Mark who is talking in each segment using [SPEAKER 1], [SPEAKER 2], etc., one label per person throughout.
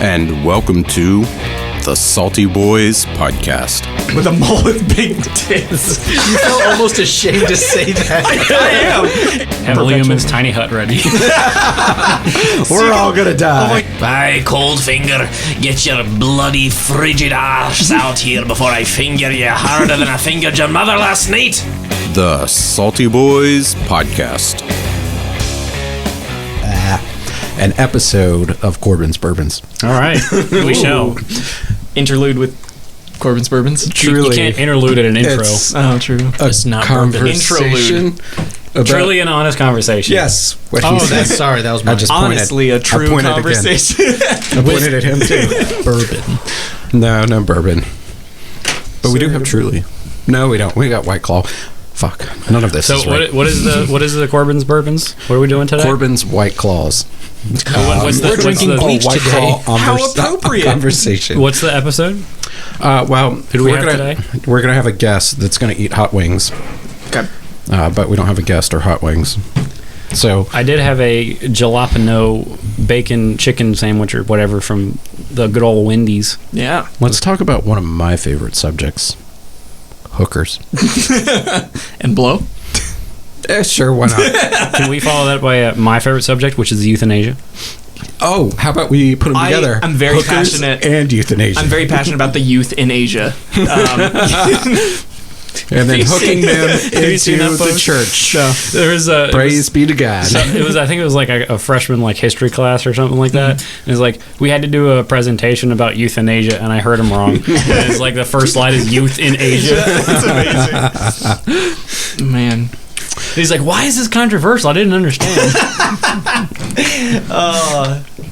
[SPEAKER 1] and welcome to the Salty Boys Podcast.
[SPEAKER 2] With a mole with big tits.
[SPEAKER 3] You felt almost ashamed to say that.
[SPEAKER 2] I am.
[SPEAKER 4] Have Liam's tiny hut ready.
[SPEAKER 3] We're all gonna die.
[SPEAKER 5] By Coldfinger, get your bloody frigid arse out here before I finger you harder than I fingered your mother last night.
[SPEAKER 1] The Salty Boys Podcast.
[SPEAKER 3] An episode of Corbin's Bourbons.
[SPEAKER 4] All right, we shall.
[SPEAKER 2] Interlude with Corbin's Bourbons.
[SPEAKER 4] You can't interlude at an intro.
[SPEAKER 2] Oh, true.
[SPEAKER 3] It's
[SPEAKER 4] not
[SPEAKER 3] conversation.
[SPEAKER 4] Truly an honest conversation.
[SPEAKER 3] Yes. What
[SPEAKER 4] Oh,
[SPEAKER 3] he said.
[SPEAKER 4] sorry, that was mine.
[SPEAKER 3] I just
[SPEAKER 2] Honestly, a true
[SPEAKER 3] pointed
[SPEAKER 2] conversation.
[SPEAKER 3] I pointed at him too.
[SPEAKER 4] Bourbon.
[SPEAKER 3] No bourbon. But we do have Truly. No, we don't. We got White Claw. Fuck. None of this
[SPEAKER 4] So
[SPEAKER 3] is right.
[SPEAKER 4] what is the Corbin's Bourbons? What are we doing today?
[SPEAKER 3] Corbin's White Claws.
[SPEAKER 4] What's
[SPEAKER 3] drinking
[SPEAKER 4] the
[SPEAKER 3] White Claw
[SPEAKER 2] How appropriate.
[SPEAKER 3] conversation.
[SPEAKER 4] what's the episode?
[SPEAKER 3] Well,
[SPEAKER 4] Who do we have today?
[SPEAKER 3] We're gonna have a guest that's gonna eat hot wings.
[SPEAKER 2] Okay.
[SPEAKER 3] But we don't have a guest or hot wings. So
[SPEAKER 4] I did have a jalapeno bacon chicken sandwich or whatever from the good old Wendy's.
[SPEAKER 2] Yeah.
[SPEAKER 3] let's talk about one of my favorite subjects. Hookers.
[SPEAKER 2] And blow?
[SPEAKER 3] Sure, why not?
[SPEAKER 4] Can we follow that by my favorite subject, which is euthanasia?
[SPEAKER 3] Oh, how about we put them together?
[SPEAKER 2] I'm very
[SPEAKER 3] Hookers
[SPEAKER 2] passionate.
[SPEAKER 3] and euthanasia.
[SPEAKER 2] I'm very passionate about the youth in Asia.
[SPEAKER 3] and then hooking them
[SPEAKER 4] you seen
[SPEAKER 3] into
[SPEAKER 4] that
[SPEAKER 3] the
[SPEAKER 4] post?
[SPEAKER 3] church.
[SPEAKER 4] There was a
[SPEAKER 3] Praise be to God.
[SPEAKER 4] I think it was like a freshman like history class or something like that. And it's like we had to do a presentation about euthanasia, and I heard him wrong. And it's like the first slide is youth in Asia.
[SPEAKER 2] That's amazing. Man.
[SPEAKER 4] And he's like, "Why is this controversial? I didn't understand."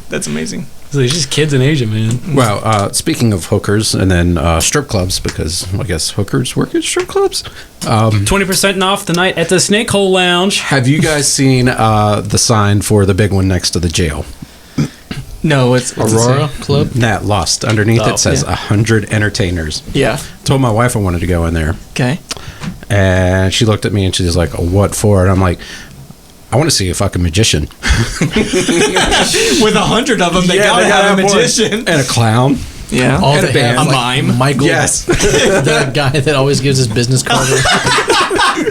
[SPEAKER 2] That's amazing.
[SPEAKER 4] So it's just kids in Asia, man.
[SPEAKER 3] Well, speaking of hookers and then strip clubs, because I guess hookers work at strip clubs.
[SPEAKER 4] 20% off tonight at the Snake Hole Lounge.
[SPEAKER 3] Have you guys seen the sign for the big one next to the jail?
[SPEAKER 2] No, it's
[SPEAKER 4] Aurora Club.
[SPEAKER 3] That lost underneath
[SPEAKER 4] Oh,
[SPEAKER 3] it says 100 entertainers.
[SPEAKER 2] Yeah.
[SPEAKER 3] Told my wife I wanted to go in there,
[SPEAKER 2] Okay.
[SPEAKER 3] and she looked at me and she's like, "What for?" And I'm like, "I want to see a fucking magician."
[SPEAKER 2] With 100 of them, they
[SPEAKER 3] Yeah,
[SPEAKER 2] gotta
[SPEAKER 3] they
[SPEAKER 2] have a
[SPEAKER 3] one.
[SPEAKER 2] magician.
[SPEAKER 3] And a clown.
[SPEAKER 2] Yeah.
[SPEAKER 3] All and a band.
[SPEAKER 2] A mime.
[SPEAKER 6] Michael,
[SPEAKER 3] Yes.
[SPEAKER 6] the guy that always gives his business card.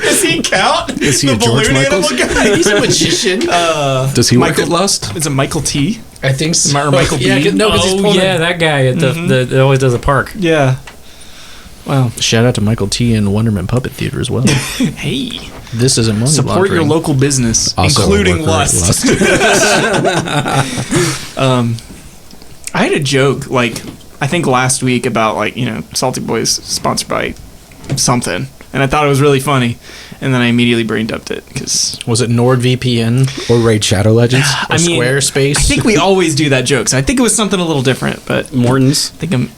[SPEAKER 2] Does he count?
[SPEAKER 3] Is he
[SPEAKER 2] the
[SPEAKER 3] a George
[SPEAKER 2] balloon
[SPEAKER 3] Michaels?
[SPEAKER 2] animal guy?
[SPEAKER 6] He's a magician.
[SPEAKER 3] Does he work
[SPEAKER 2] Michael-
[SPEAKER 3] at Lust?
[SPEAKER 2] Is it Michael T?
[SPEAKER 6] I think so.
[SPEAKER 2] Or Michael B?
[SPEAKER 6] Yeah, no, because he's pulling
[SPEAKER 4] that guy at the that always does a park.
[SPEAKER 2] Yeah. Wow.
[SPEAKER 6] Shout out to Michael T and Wonderman Puppet Theater as well.
[SPEAKER 2] Hey.
[SPEAKER 6] This isn't money
[SPEAKER 2] Support
[SPEAKER 6] laundering.
[SPEAKER 2] your local business,
[SPEAKER 3] Also a
[SPEAKER 2] including
[SPEAKER 3] worker at
[SPEAKER 2] Lust. I had a joke, like, I think last week about, like, Salty Boys sponsored by something. And I thought it was really funny. And then I immediately brain dumped it because
[SPEAKER 6] Was it NordVPN
[SPEAKER 3] Or Raid Shadow Legends?
[SPEAKER 6] or Squarespace?
[SPEAKER 2] I think we always do that joke. So I think it was something a little different, but
[SPEAKER 4] Morton's.
[SPEAKER 2] I think I'm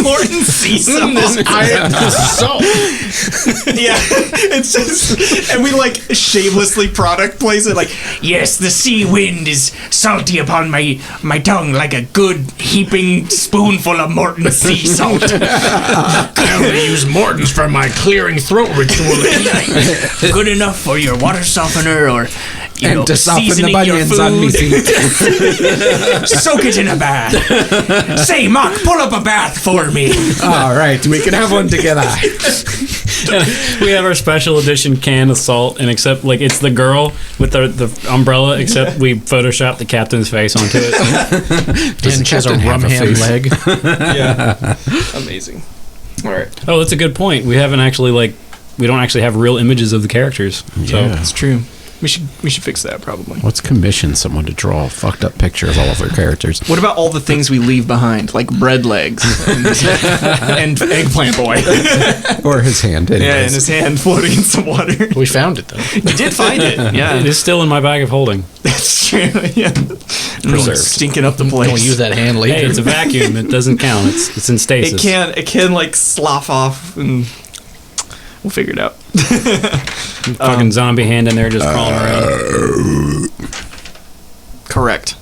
[SPEAKER 2] Morton sea salt.
[SPEAKER 6] salt.
[SPEAKER 2] Yeah, it's just, and we like shamelessly product place it like, yes, the sea wind is salty upon my tongue like a good heaping spoonful of Morton sea salt.
[SPEAKER 5] I only use Morton's for my clearing throat ritual.
[SPEAKER 2] Good enough for your water softener or
[SPEAKER 3] And to soften the
[SPEAKER 2] seasoning your
[SPEAKER 3] bunions on me
[SPEAKER 2] food.
[SPEAKER 3] feet.
[SPEAKER 2] Soak it in a bath. Say, Mark, pull up a bath for me.
[SPEAKER 3] All right, we can have one together.
[SPEAKER 4] We have our special edition can of salt, and except like it's the girl with the umbrella, except we photoshopped the captain's face onto it.
[SPEAKER 6] And she has a
[SPEAKER 3] captain have
[SPEAKER 6] rum
[SPEAKER 3] a
[SPEAKER 6] ham
[SPEAKER 3] face?
[SPEAKER 6] leg.
[SPEAKER 2] Yeah, amazing. All right,
[SPEAKER 4] Oh, that's a good point. We don't actually have real images of the characters. So
[SPEAKER 3] Yeah.
[SPEAKER 2] that's true. We should fix that probably.
[SPEAKER 3] Let's commission someone to draw a fucked up picture of all of their characters.
[SPEAKER 2] What about all the things we leave behind, like bread legs and eggplant boy?
[SPEAKER 3] Or his hand.
[SPEAKER 2] Yeah,
[SPEAKER 3] anyways.
[SPEAKER 2] and his hand floating in some water.
[SPEAKER 6] We found it, though.
[SPEAKER 2] You did find it. Yeah,
[SPEAKER 4] it is still in my bag of holding.
[SPEAKER 2] that's true. Yeah,
[SPEAKER 3] Preserved.
[SPEAKER 2] stinking up the place.
[SPEAKER 6] We'll use that hand later.
[SPEAKER 4] Hey, it's a vacuum. It doesn't count. It's in stasis.
[SPEAKER 2] It can like slough off, and we'll figure it out.
[SPEAKER 4] Fucking zombie hand in there just crawling around.
[SPEAKER 2] Correct.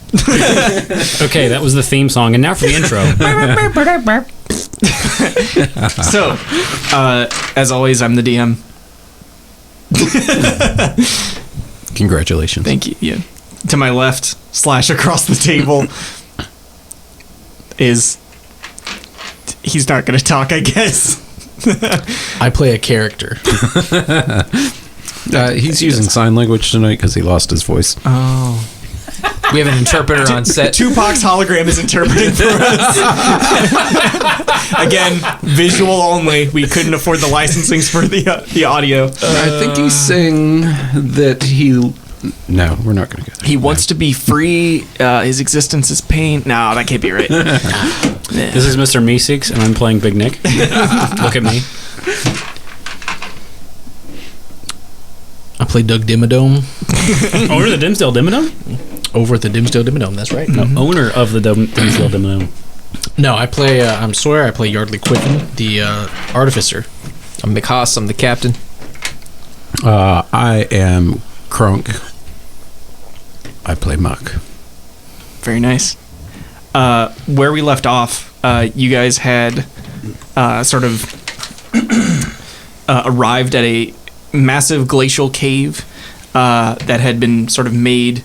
[SPEAKER 4] Okay, that was the theme song, and now for the intro.
[SPEAKER 2] So, as always, I'm the DM.
[SPEAKER 3] Congratulations.
[SPEAKER 2] Thank you. Yeah. To my left / across the table is he's not going to talk, I guess.
[SPEAKER 6] I play a character.
[SPEAKER 3] He's using sign language tonight because he lost his voice.
[SPEAKER 2] Oh.
[SPEAKER 7] We have an interpreter on set.
[SPEAKER 2] Tupac's hologram is interpreting for us. Again, visual only. We couldn't afford the licensing for the audio.
[SPEAKER 3] I think he's saying that he... No, we're not going to go there.
[SPEAKER 2] He wants to be free. His existence is pain. No, that can't be right.
[SPEAKER 4] This is Mr. Meeseeks, and I'm playing Big Nick. Look at me.
[SPEAKER 6] I play Doug Dimmadome
[SPEAKER 4] Owner of the Dimsdale Dimmadome?
[SPEAKER 6] over at the Dimsdale Dimmadome. That's right.
[SPEAKER 4] No, owner of the Dimsdale Dimmadome.
[SPEAKER 6] No, I play. I'm Sawyer. I play Yardley Quicken, the artificer.
[SPEAKER 7] I'm McHoss. I'm the captain.
[SPEAKER 3] I am Krunk. I play Muck.
[SPEAKER 2] Very nice. Where we left off, you guys had sort of arrived at a massive glacial cave that had been sort of made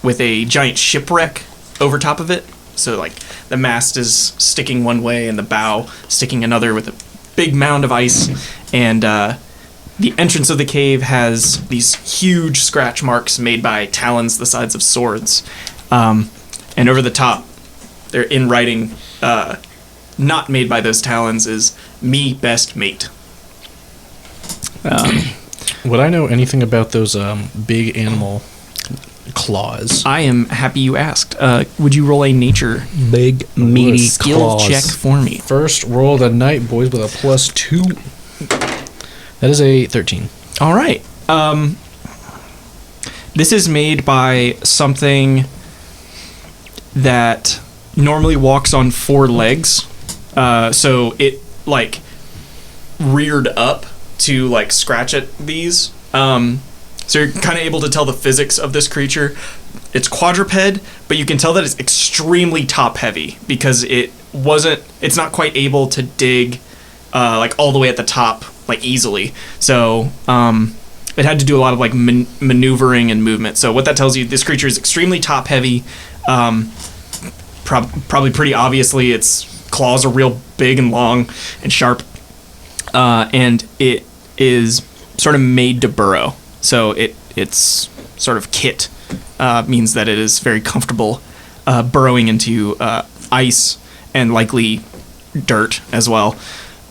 [SPEAKER 2] with a giant shipwreck over top of it. So, like, the mast is sticking one way and the bow sticking another with a big mound of ice. And the entrance of the cave has these huge scratch marks made by talons the size of swords. And over the top, they're in writing, not made by those talons, is "Me Best Mate."
[SPEAKER 6] Would I know anything about those big animal claws?
[SPEAKER 2] I am happy you asked. Would you roll a nature
[SPEAKER 6] Big
[SPEAKER 2] meaty skill check for me?
[SPEAKER 6] First roll of the night, boys, with a +2. That is a 13.
[SPEAKER 2] All right. This is made by something that normally walks on 4 legs. So it, like, reared up to, like, scratch at these. So you're kind of able to tell the physics of this creature. It's quadruped, but you can tell that it's extremely top heavy because it's not quite able to dig like all the way at the top, like, easily. So it had to do a lot of, like, maneuvering and movement. So what that tells you, this creature is extremely top heavy. Probably pretty obviously its claws are real big and long and sharp. And it is sort of made to burrow. So its sort of kit means that it is very comfortable burrowing into ice and likely dirt as well.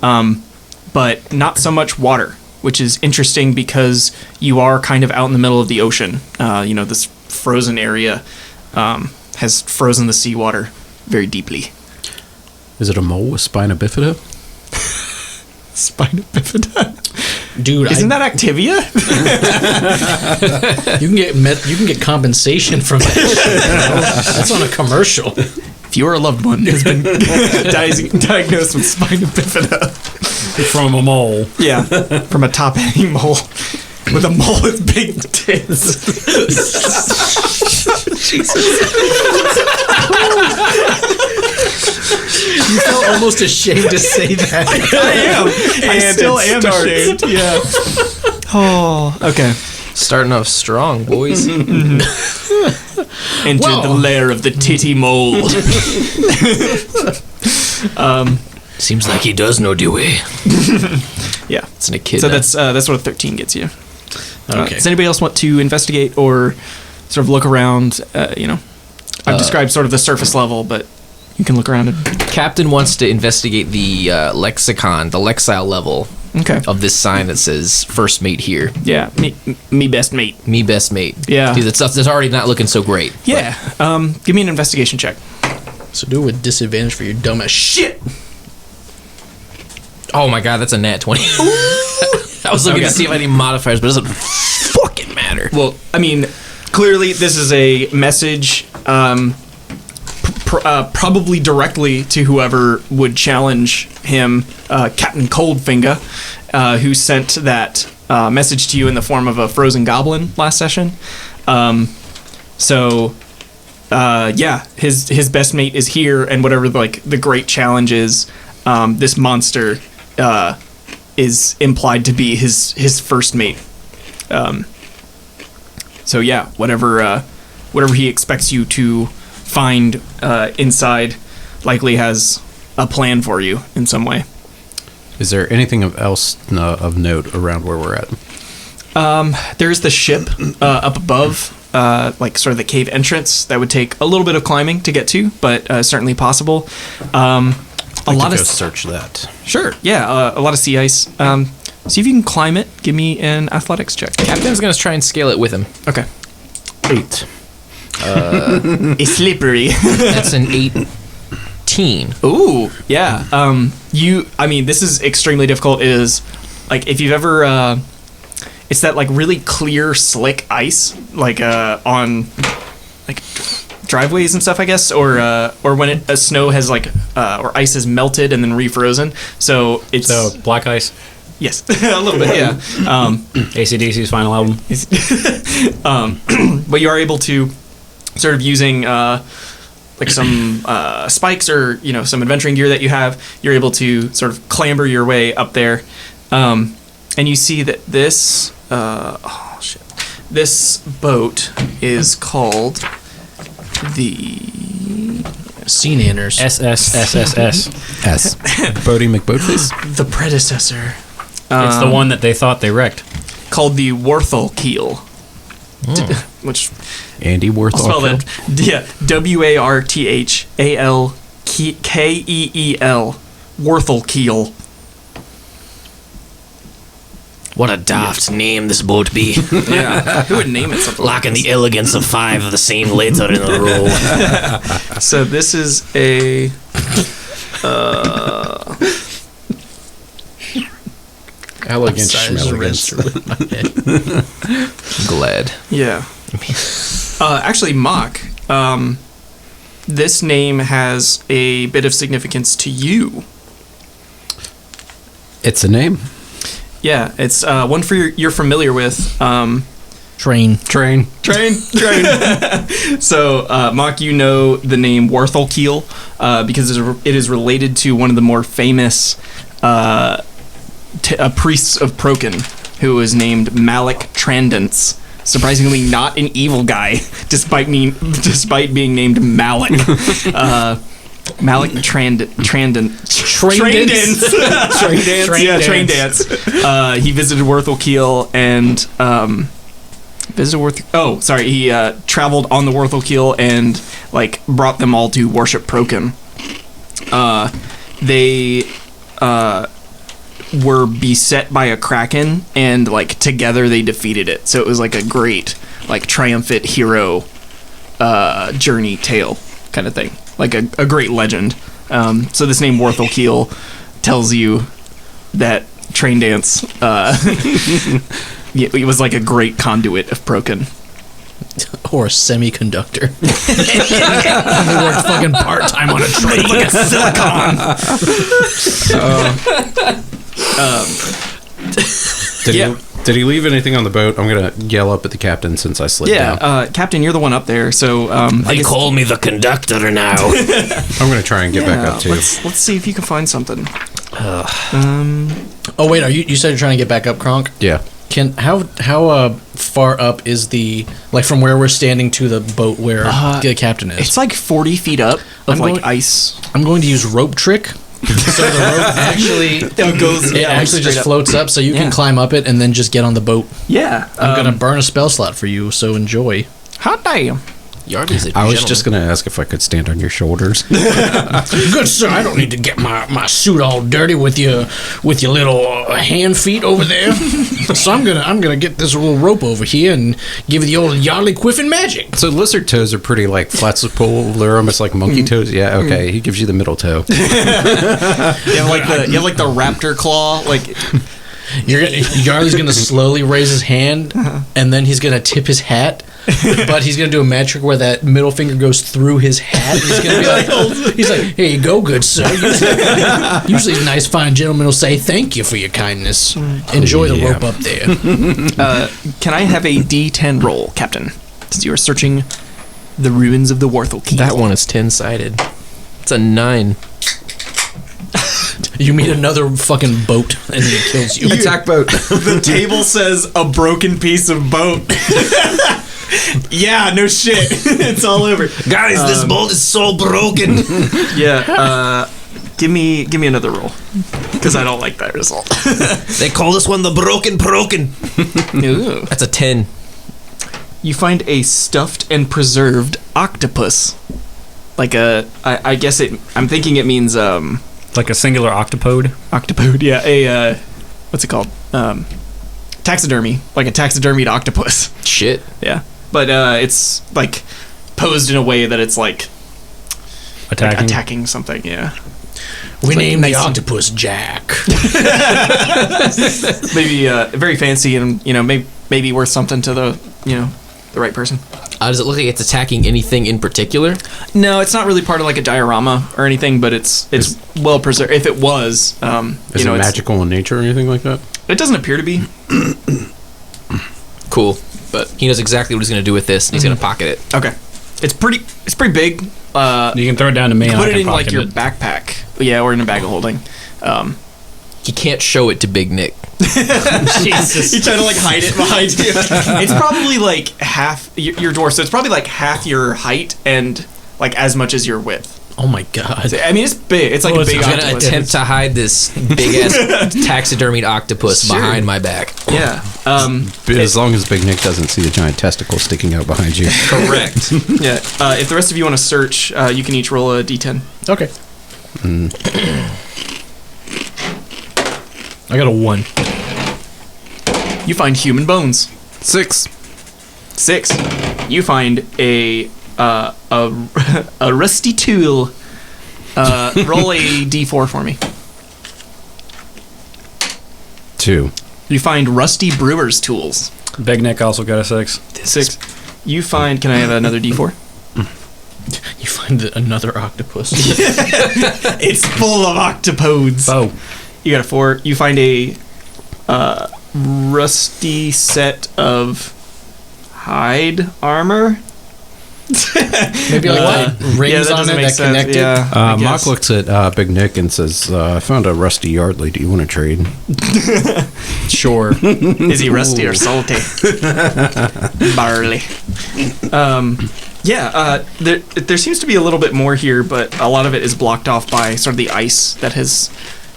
[SPEAKER 2] But not so much water, which is interesting because you are kind of out in the middle of the ocean. This frozen area has frozen the seawater very deeply.
[SPEAKER 3] Is it a mole with spina bifida?
[SPEAKER 2] Spina bifida?
[SPEAKER 6] Dude,
[SPEAKER 2] Isn't that Activia?
[SPEAKER 6] you can get compensation from that shit, That's on a commercial.
[SPEAKER 2] If your loved one has been diagnosed with spina bifida.
[SPEAKER 4] From a mole.
[SPEAKER 2] Yeah, from a top-heavy mole. With a mole with big tits.
[SPEAKER 6] You felt almost ashamed to say that.
[SPEAKER 2] I am. I still am ashamed. Yeah. Oh, okay.
[SPEAKER 7] Starting off strong, boys.
[SPEAKER 2] Enter the lair of the titty mole.
[SPEAKER 7] Seems like he does know the way.
[SPEAKER 2] Yeah.
[SPEAKER 7] It's a kid.
[SPEAKER 2] So that's what a 13 gets you.
[SPEAKER 6] Okay.
[SPEAKER 2] Does anybody else want to investigate or sort of look around? I've described sort of the surface level, but you can look around and...
[SPEAKER 7] Captain wants to investigate the lexicon, the lexile level of this sign that says "First Mate" here.
[SPEAKER 2] Yeah, me best mate.
[SPEAKER 7] Me best mate.
[SPEAKER 2] Yeah.
[SPEAKER 7] Dude, that's already not looking so great.
[SPEAKER 2] Yeah. Give me an investigation check.
[SPEAKER 6] So do it with disadvantage for your dumb ass shit.
[SPEAKER 7] Oh my god, that's a nat 20. I was looking to see if I had any modifiers, but it doesn't fucking matter.
[SPEAKER 2] Well, I mean, clearly this is a message probably directly to whoever would challenge him, Cap'n Coldfinga, who sent that message to you in the form of a frozen goblin last session. His best mate is here, and whatever the great challenge is, this monster is implied to be his first mate. Whatever he expects you to find inside likely has a plan for you in some way.
[SPEAKER 3] Is there anything else of note around where we're at?
[SPEAKER 2] There's the ship up above, like sort of the cave entrance. That would take a little bit of climbing to get to, but certainly possible. A lot of
[SPEAKER 3] search that.
[SPEAKER 2] Sure, yeah, a lot of sea ice. See if you can climb it. Give me an athletics check.
[SPEAKER 7] Captain's gonna try and scale it with him.
[SPEAKER 2] Okay.
[SPEAKER 3] 8.
[SPEAKER 2] It's slippery.
[SPEAKER 7] That's an 18.
[SPEAKER 2] Ooh, yeah. I mean, this is extremely difficult. It is, like, if you've ever, it's that, like, really clear, slick ice, like, on, like, driveways and stuff, I guess, or when snow has, like, or ice has melted and then refrozen. So it's...
[SPEAKER 4] So, black ice?
[SPEAKER 2] Yes, a little bit, yeah.
[SPEAKER 4] AC/DC's final album.
[SPEAKER 2] But you are able to, sort of using... like some spikes or, you know, some adventuring gear that you have, you're able to sort of clamber your way up there. And you see that this, this boat is called the...
[SPEAKER 6] Sea Nanners.
[SPEAKER 4] SSSSS.
[SPEAKER 3] S. Bodie McBoatface?
[SPEAKER 2] The predecessor.
[SPEAKER 4] It's the one that they thought they wrecked.
[SPEAKER 2] Called the Warthel Keel. Which...
[SPEAKER 3] Andy Worth.
[SPEAKER 2] I'll spell that. Yeah, Warthalkeel. Warthel Keel.
[SPEAKER 5] What a daft name this boat be.
[SPEAKER 2] Yeah, who would name it something
[SPEAKER 5] Lacking
[SPEAKER 2] like
[SPEAKER 5] the elegance of 5 of the same letter in a row.
[SPEAKER 2] this? So this is a...
[SPEAKER 3] Elegant schmelligans.
[SPEAKER 7] Glad.
[SPEAKER 2] Yeah. Actually, Mock, this name has a bit of significance to you.
[SPEAKER 3] It's a name.
[SPEAKER 2] Yeah, it's one you're familiar with.
[SPEAKER 6] Train.
[SPEAKER 2] Train. So, Mock, you know the name Warthalkeel because it is related to one of the more famous priests of Proken, who was named Malik Trandance. Surprisingly, not an evil guy, despite being named Malik. Malik Trandance. Yeah, Train Dance. He visited Warthalkeel and he traveled on the Warthalkeel and like brought them all to worship Proken. They were beset by a kraken, and like together they defeated it. So it was like a great, like triumphant hero journey tale kind of thing, like a great legend. So this name Warthalkeel tells you that Train Dance it was like a great conduit of Proken.
[SPEAKER 6] Or a semiconductor. He worked fucking part-time on a train.
[SPEAKER 2] Like a silicon.
[SPEAKER 3] Did he leave anything on the boat? I'm gonna yell up at the captain since I slid down.
[SPEAKER 2] Captain, you're the one up there, so
[SPEAKER 5] They call me the conductor now.
[SPEAKER 3] I'm gonna try and get back up too.
[SPEAKER 2] Let's see if you can find something.
[SPEAKER 6] Oh wait, you said you're trying to get back up, Kronk?
[SPEAKER 3] Yeah.
[SPEAKER 6] How far up is the, like, from where we're standing to the boat where the captain is?
[SPEAKER 2] It's like 40 feet up of ice.
[SPEAKER 6] I'm going to use rope trick. So the rope actually just floats up, so you can climb up it and then just get on the boat.
[SPEAKER 2] Yeah.
[SPEAKER 6] I'm gonna burn a spell slot for you, so enjoy.
[SPEAKER 2] Hot damn.
[SPEAKER 3] I was just going to ask if I could stand on your shoulders.
[SPEAKER 6] Good sir, I don't need to get my suit all dirty with your little hand feet over there. So I'm gonna get this little rope over here and give you the old Yarly Quiffin magic.
[SPEAKER 3] So lizard toes are pretty like flexible. They're almost like monkey toes. Yeah, okay. He gives you the middle toe.
[SPEAKER 2] You have like the raptor claw, like.
[SPEAKER 6] Yarly's gonna slowly raise his hand, and then he's gonna tip his hat. But he's gonna do a magic where that middle finger goes through his hat. He's gonna be like, "Here you go, good sir." Usually, a nice, fine gentleman will say, "Thank you for your kindness. Enjoy the rope up there."
[SPEAKER 2] Can I have a D10 roll, Captain? Since you are searching the ruins of the Warthalkeel.
[SPEAKER 7] That one is 10-sided. It's a 9.
[SPEAKER 6] You meet another fucking boat, and it kills you.
[SPEAKER 3] Attack boat.
[SPEAKER 2] The table says a broken piece of boat. Yeah, no shit. It's all over.
[SPEAKER 5] Guys, this bolt is so broken.
[SPEAKER 2] Yeah. Give me another roll, because I don't like that result.
[SPEAKER 5] They call this one the broken.
[SPEAKER 2] Ooh.
[SPEAKER 7] That's a 10.
[SPEAKER 2] You find a stuffed and preserved octopus. Like I guess I'm thinking it means
[SPEAKER 4] Like a singular octopode.
[SPEAKER 2] octopode. Yeah, what's it called? Taxidermy, like a taxidermied octopus.
[SPEAKER 7] Shit.
[SPEAKER 2] Yeah, but it's like posed in a way that it's like attacking something. Yeah.
[SPEAKER 6] We named the
[SPEAKER 2] nice-
[SPEAKER 6] octopus Jack.
[SPEAKER 2] Maybe very fancy and maybe worth something to the right person.
[SPEAKER 7] Does it look like it's attacking anything in particular?
[SPEAKER 2] No, it's not really part of like a diorama or anything, but it's well preserved. If it was,
[SPEAKER 3] Is it
[SPEAKER 2] it's-
[SPEAKER 3] magical in nature or anything like that?
[SPEAKER 2] It doesn't appear to be.
[SPEAKER 7] Cool. But he knows exactly what he's going to do with this, and he's going to pocket it.
[SPEAKER 2] Okay, it's pretty big.
[SPEAKER 4] You can throw it down to me. and I
[SPEAKER 2] Put it
[SPEAKER 4] can
[SPEAKER 2] in like
[SPEAKER 4] pocket
[SPEAKER 2] your
[SPEAKER 4] it.
[SPEAKER 2] backpack, yeah, or in a bag of holding.
[SPEAKER 7] He can't show it to Big Nick.
[SPEAKER 4] Jesus.
[SPEAKER 2] You try to like hide it behind you. It's probably like half your dwarf, so it's probably like half your height and like as much as your width.
[SPEAKER 6] Oh my god.
[SPEAKER 2] I mean, it's big. It's like a big
[SPEAKER 7] He's going to
[SPEAKER 2] octopus.
[SPEAKER 7] attempt to hide this big-ass taxidermied octopus
[SPEAKER 2] Sure.
[SPEAKER 7] behind my back.
[SPEAKER 2] Yeah.
[SPEAKER 3] But as long as Big Nick doesn't see the giant testicle sticking out behind you.
[SPEAKER 7] Correct.
[SPEAKER 2] Yeah. If the rest of you want to search, you can each roll a d10.
[SPEAKER 6] Okay. I got a 1.
[SPEAKER 2] You find human bones.
[SPEAKER 1] 6.
[SPEAKER 2] 6. You find a rusty tool. Roll a d4 for me.
[SPEAKER 3] 2.
[SPEAKER 2] You find rusty brewer's tools.
[SPEAKER 4] Big Nick also got a 6.
[SPEAKER 2] 6. You find. Can I have another d4?
[SPEAKER 6] You find another octopus.
[SPEAKER 2] It's full of octopodes.
[SPEAKER 4] Oh.
[SPEAKER 2] You got a 4. You find a rusty set of hide armor.
[SPEAKER 6] Maybe like rings
[SPEAKER 2] that
[SPEAKER 6] on
[SPEAKER 2] doesn't
[SPEAKER 6] it
[SPEAKER 2] make
[SPEAKER 6] that
[SPEAKER 2] sense.
[SPEAKER 6] connected.
[SPEAKER 2] Yeah, I
[SPEAKER 3] Mock
[SPEAKER 2] guess.
[SPEAKER 3] looks at Big Nick and says, I found a rusty Yardley. Do you want to trade?
[SPEAKER 4] Sure.
[SPEAKER 2] Is he rusty or salty? Barley. There seems to be a little bit more here, but a lot of it is blocked off by sort of the ice that has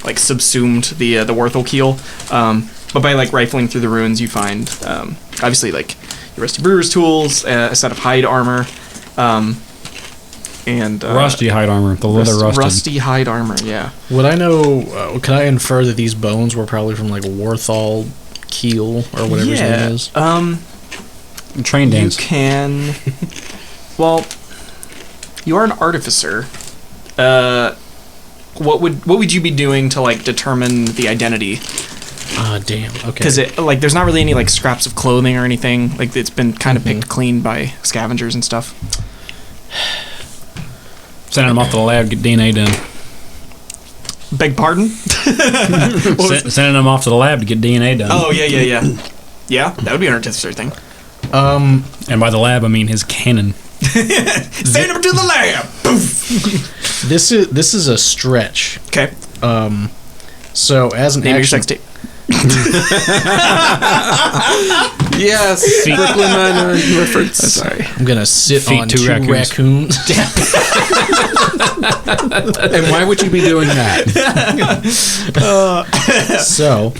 [SPEAKER 2] like subsumed the Worthel keel. But by like rifling through the ruins, you find obviously like your rusty brewer's tools, a set of hide armor, and
[SPEAKER 4] Rusty hide armor. The leather rusted.
[SPEAKER 2] rusty hide armor. Yeah.
[SPEAKER 6] Would I know? Can I infer that these bones were probably from like Warthal Keel or whatever his name is?
[SPEAKER 4] Train
[SPEAKER 2] You
[SPEAKER 4] dance.
[SPEAKER 2] can. Well, you are an artificer. What would you be doing to like determine the identity?
[SPEAKER 6] Ah, damn. Okay.
[SPEAKER 2] Because it like there's not really any like scraps of clothing or anything. Like it's been kind of picked clean by scavengers and stuff.
[SPEAKER 4] Sending them off to the lab, get DNA done.
[SPEAKER 2] Beg pardon?
[SPEAKER 4] Sending them off to the lab to get DNA done.
[SPEAKER 2] Oh yeah. Yeah, that would be an artificer thing.
[SPEAKER 4] And by the lab, I mean his cannon.
[SPEAKER 2] Send him to the lab. Poof.
[SPEAKER 6] This is a stretch.
[SPEAKER 2] Okay.
[SPEAKER 6] So as an
[SPEAKER 2] Name your
[SPEAKER 6] action,
[SPEAKER 2] sex tape.
[SPEAKER 3] Yes. Brooklyn Nine-Nine reference.
[SPEAKER 2] Sorry.
[SPEAKER 6] I'm gonna sit
[SPEAKER 4] Feed
[SPEAKER 6] on
[SPEAKER 4] two
[SPEAKER 6] 2 raccoons.
[SPEAKER 3] And why would you be doing that?
[SPEAKER 6] So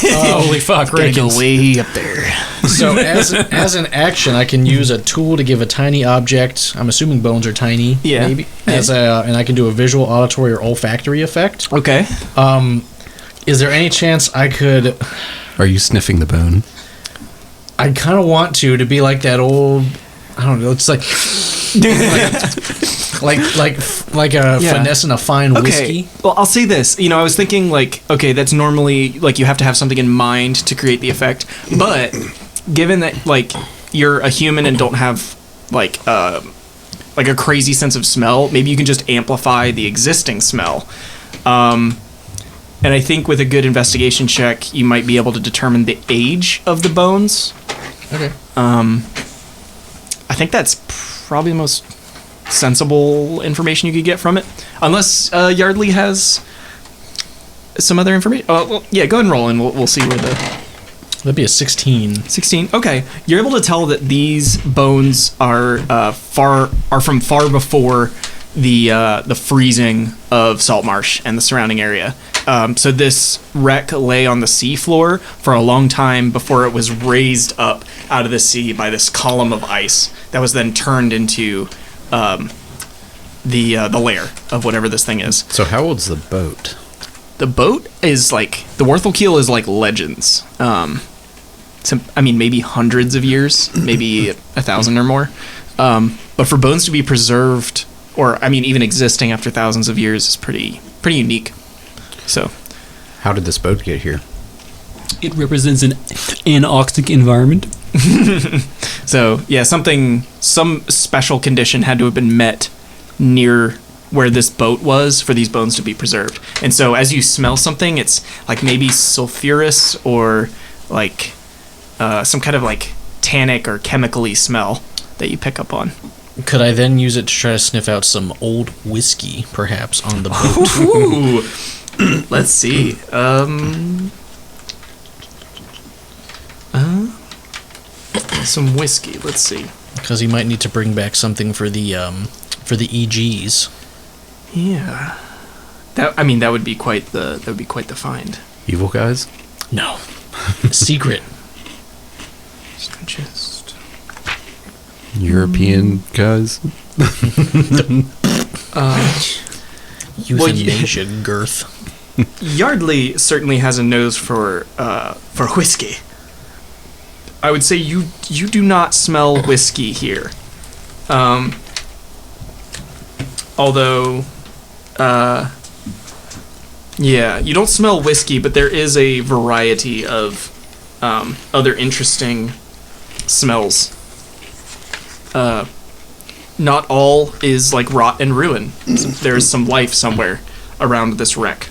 [SPEAKER 4] Holy fuck,
[SPEAKER 2] Gotta go
[SPEAKER 4] Reagans.
[SPEAKER 2] way up there.
[SPEAKER 6] So as an action, I can use a tool to give a tiny object. I'm assuming bones are tiny.
[SPEAKER 2] Yeah.
[SPEAKER 6] Maybe and I can do a visual, auditory, or olfactory effect.
[SPEAKER 2] Okay.
[SPEAKER 6] Is there any chance I could?
[SPEAKER 3] Are you sniffing the bone?
[SPEAKER 6] I kind of want to be like that old. I don't know. It's like like a
[SPEAKER 2] Yeah.
[SPEAKER 6] finesse in a fine whiskey.
[SPEAKER 2] Well, I'll say this. I was thinking like, okay, that's normally like you have to have something in mind to create the effect. But given that like you're a human and don't have like a crazy sense of smell, maybe you can just amplify the existing smell. And I think with a good investigation check, you might be able to determine the age of the bones.
[SPEAKER 6] Okay.
[SPEAKER 2] I think that's probably the most sensible information you could get from it, unless Yardley has some other information. Well, yeah, go ahead and roll, and we'll see where the.
[SPEAKER 6] That'd be a 16.
[SPEAKER 2] 16. Okay, you're able to tell that these bones are from far before the freezing of Saltmarsh and the surrounding area. So this wreck lay on the seafloor for a long time before it was raised up out of the sea by this column of ice that was then turned into the lair of whatever this thing is.
[SPEAKER 3] So how old's the boat?
[SPEAKER 2] The boat is like the Worthel is like legends. Maybe hundreds of years, maybe 1,000 or more. But for bones to be preserved, or even existing after thousands of years, is pretty unique. So,
[SPEAKER 3] how did this boat get here?
[SPEAKER 4] It represents an anoxic environment.
[SPEAKER 2] So yeah, some special condition had to have been met near where this boat was for these bones to be preserved. And so as you smell something, it's like maybe sulfurous or like some kind of like tannic or chemically smell that you pick up on.
[SPEAKER 6] Could I then use it to try to sniff out some old whiskey, perhaps, on the boat?
[SPEAKER 2] Ooh. Let's see. Some whiskey. Let's see.
[SPEAKER 6] Because he might need to bring back something for the EGs.
[SPEAKER 2] Yeah. That would be quite the find.
[SPEAKER 3] Evil guys?
[SPEAKER 6] No. Secret.
[SPEAKER 2] Just
[SPEAKER 3] European guys?
[SPEAKER 6] Euthanasia girth.
[SPEAKER 2] Yardley certainly has a nose for whiskey. I would say you do not smell whiskey here. Although, you don't smell whiskey, but there is a variety of other interesting smells. Not all is like rot and ruin. There is some life somewhere around this wreck.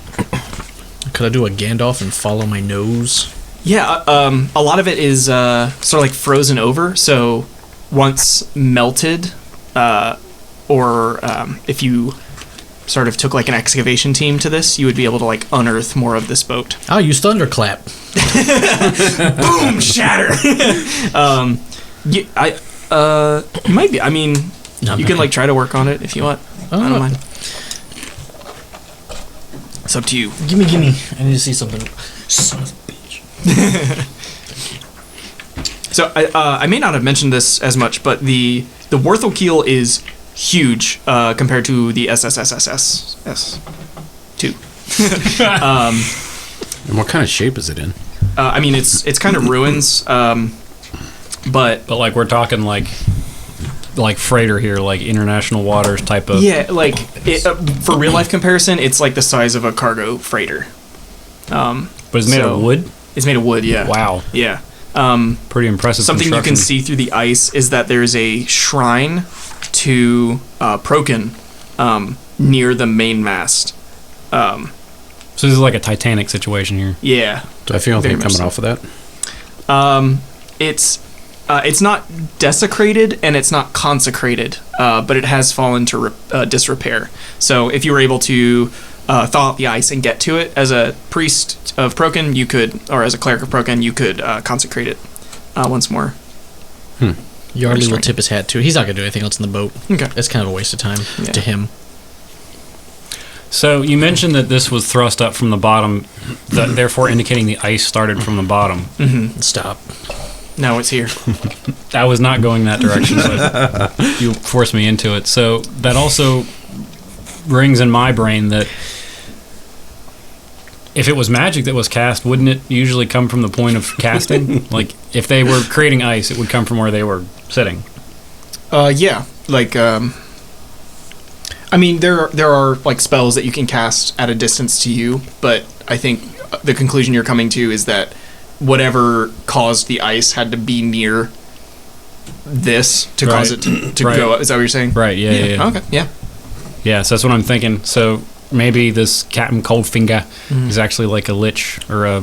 [SPEAKER 6] Could I do a Gandalf and follow my nose?
[SPEAKER 2] Yeah, a lot of it is sort of like frozen over. So once melted, or if you sort of took like an excavation team to this, you would be able to like unearth more of this boat.
[SPEAKER 6] I'll use thunderclap.
[SPEAKER 2] Boom! Shatter. You might be.
[SPEAKER 6] No,
[SPEAKER 2] you can like try to work on it if you want. I don't mind. It's up to you.
[SPEAKER 6] Gimme. I need to see something. Son of a bitch.
[SPEAKER 2] So I may not have mentioned this as much, but the Worthel keel is huge compared to the SSSSS 2.
[SPEAKER 3] And what kind of shape is it in?
[SPEAKER 2] It's kind of ruins, but
[SPEAKER 4] like we're talking like freighter here, like international waters type of.
[SPEAKER 2] Yeah, like for real life comparison, it's like the size of a cargo freighter.
[SPEAKER 4] But it's made of wood.
[SPEAKER 2] It's made of wood. Yeah.
[SPEAKER 4] Wow.
[SPEAKER 2] Yeah.
[SPEAKER 4] Pretty impressive.
[SPEAKER 2] Something you can see through the ice is that there's a shrine to Prokin near the main mast.
[SPEAKER 4] So this is like a Titanic situation here.
[SPEAKER 2] Yeah.
[SPEAKER 3] Do I feel anything coming off of that?
[SPEAKER 2] It's not desecrated and it's not consecrated, but it has fallen to disrepair. So if you were able to thaw out the ice and get to it as a priest of Prokin, you could, or as a cleric of Prokin, you could consecrate it once more.
[SPEAKER 6] Yardley will tip his hat too. He's not gonna do anything else in the boat.
[SPEAKER 2] Okay.
[SPEAKER 6] It's kind of a waste of time to him.
[SPEAKER 4] So you mentioned that this was thrust up from the bottom, therefore indicating the ice started from the bottom.
[SPEAKER 2] Mm-hmm.
[SPEAKER 6] Stop.
[SPEAKER 2] No, it's here.
[SPEAKER 4] I was not going that direction, but you forced me into it. So that also rings in my brain that if it was magic that was cast, wouldn't it usually come from the point of casting? Like, if they were creating ice, it would come from where they were sitting.
[SPEAKER 2] Yeah. Like, there are like spells that you can cast at a distance to you, but I think the conclusion you're coming to is that whatever caused the ice had to be near this to cause it to go up. Is that what you're saying?
[SPEAKER 4] Right, yeah.
[SPEAKER 2] Okay, yeah.
[SPEAKER 4] Yeah, so that's what I'm thinking. So maybe this Cap'n Coldfinga is actually like a lich or a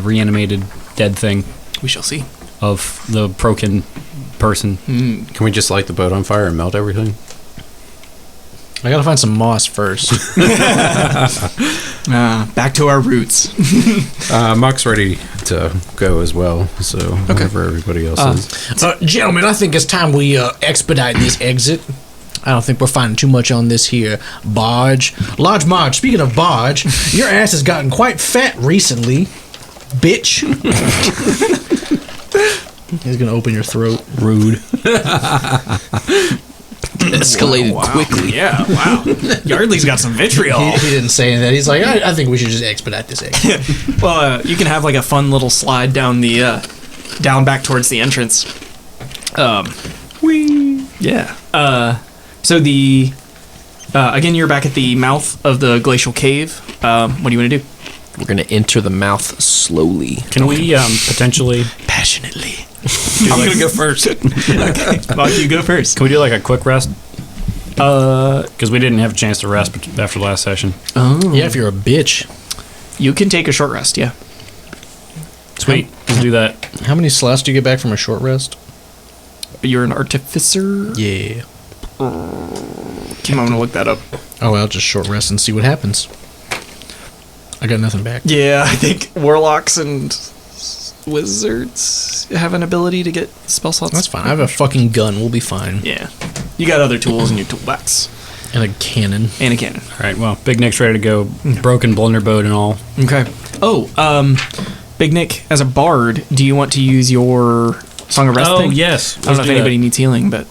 [SPEAKER 4] reanimated dead thing.
[SPEAKER 2] We shall see.
[SPEAKER 4] Of the Prokin person.
[SPEAKER 3] Can we just light the boat on fire and melt everything?
[SPEAKER 6] I gotta find some moss first.
[SPEAKER 2] Back to our roots.
[SPEAKER 3] Muck's ready to go as well. So whenever everybody else is.
[SPEAKER 6] Gentlemen, I think it's time we expedite this exit. I don't think we're finding too much on this here barge. Large Marge, speaking of barge, your ass has gotten quite fat recently, bitch. He's gonna open your throat.
[SPEAKER 3] Rude.
[SPEAKER 7] Escalated quickly.
[SPEAKER 2] Yeah, wow. Yardley's got some vitriol.
[SPEAKER 6] He didn't say that. He's like, I think we should just expedite this exit.
[SPEAKER 2] Well, you can have like a fun little slide down the down back towards the entrance. Yeah. So the again, you're back at the mouth of the glacial cave. What do you want to do?
[SPEAKER 7] We're gonna enter the mouth slowly.
[SPEAKER 4] Can we potentially?
[SPEAKER 2] Passionately.
[SPEAKER 4] I'm
[SPEAKER 2] gonna go first. Okay, Mark, you go first.
[SPEAKER 4] Can we do like a quick rest? Because we didn't have a chance to rest after last session.
[SPEAKER 2] Oh,
[SPEAKER 6] Yeah, if you're a bitch.
[SPEAKER 2] you can take a short rest. Yeah.
[SPEAKER 4] Sweet. Let's do that.
[SPEAKER 6] How many slots do you get back from a short rest?
[SPEAKER 2] You're an artificer.
[SPEAKER 6] Yeah.
[SPEAKER 2] I'm gonna look that up.
[SPEAKER 6] Oh, well, just short rest and see what happens. I got nothing back.
[SPEAKER 2] Yeah, I think warlocks and wizards have an ability to get spell slots.
[SPEAKER 6] That's fine. I have a fucking gun. We'll be fine.
[SPEAKER 2] Yeah. You got other tools in your toolbox.
[SPEAKER 6] And a cannon.
[SPEAKER 2] And a cannon.
[SPEAKER 4] All right. Well, Big Nick's ready to go. Broken blunderboat and all.
[SPEAKER 2] Okay. Oh, Big Nick, as a bard, do you want to use your Song of Rest thing?
[SPEAKER 4] yes.
[SPEAKER 2] I don't know if anybody needs healing, but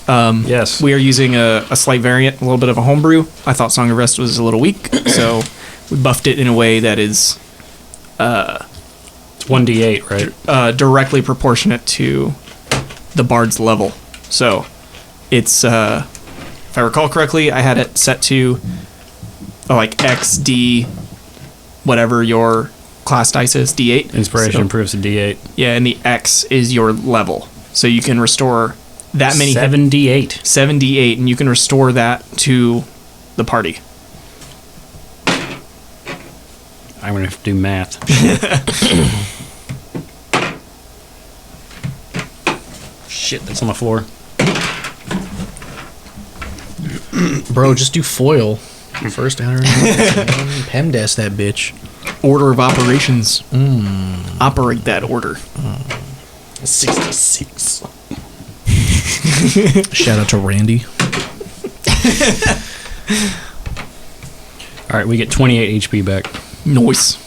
[SPEAKER 4] Yes.
[SPEAKER 2] we are using a slight variant, a little bit of a homebrew. I thought Song of Rest was a little weak, so we buffed it in a way that is
[SPEAKER 4] It's 1d8, right?
[SPEAKER 2] directly proportionate to the bard's level. So it's, if I recall correctly, I had it set to like XD, whatever your class dice is, D8.
[SPEAKER 4] Inspiration
[SPEAKER 2] So-
[SPEAKER 4] improves to d8.
[SPEAKER 2] Yeah, and the X is your level. So you can restore that many
[SPEAKER 4] 7d8.
[SPEAKER 2] 7d8, and you can restore that to the party.
[SPEAKER 4] I'm gonna have to do math. Shit, that's on the floor.
[SPEAKER 6] Bro, just do foil. First hour. PEMDAS that bitch.
[SPEAKER 2] Order of operations. Operate that order.
[SPEAKER 6] 66. Shout out to Randy.
[SPEAKER 4] All right, we get 28 HP back.
[SPEAKER 2] Nice.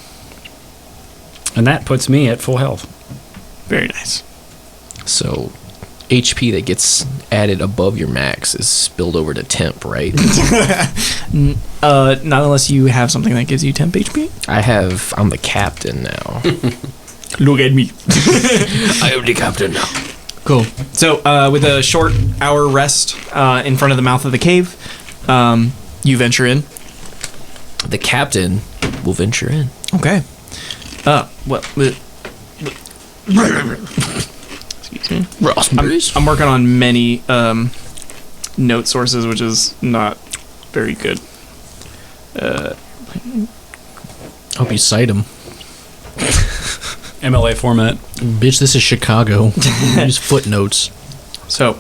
[SPEAKER 4] And that puts me at full health.
[SPEAKER 2] Very nice.
[SPEAKER 7] So, HP that gets added above your max is spilled over to temp, right?
[SPEAKER 2] Not unless you have something that gives you temp HP.
[SPEAKER 7] I'm the captain now.
[SPEAKER 2] Look at me.
[SPEAKER 7] I am the captain now.
[SPEAKER 2] Cool. So, with a short hour rest in front of the mouth of the cave, you venture in.
[SPEAKER 7] The captain will venture in.
[SPEAKER 2] Okay. Excuse me. I'm working on many note sources, which is not very good.
[SPEAKER 6] Hope you cite him.
[SPEAKER 4] MLA format.
[SPEAKER 6] Bitch, this is Chicago. Use footnotes.
[SPEAKER 2] So,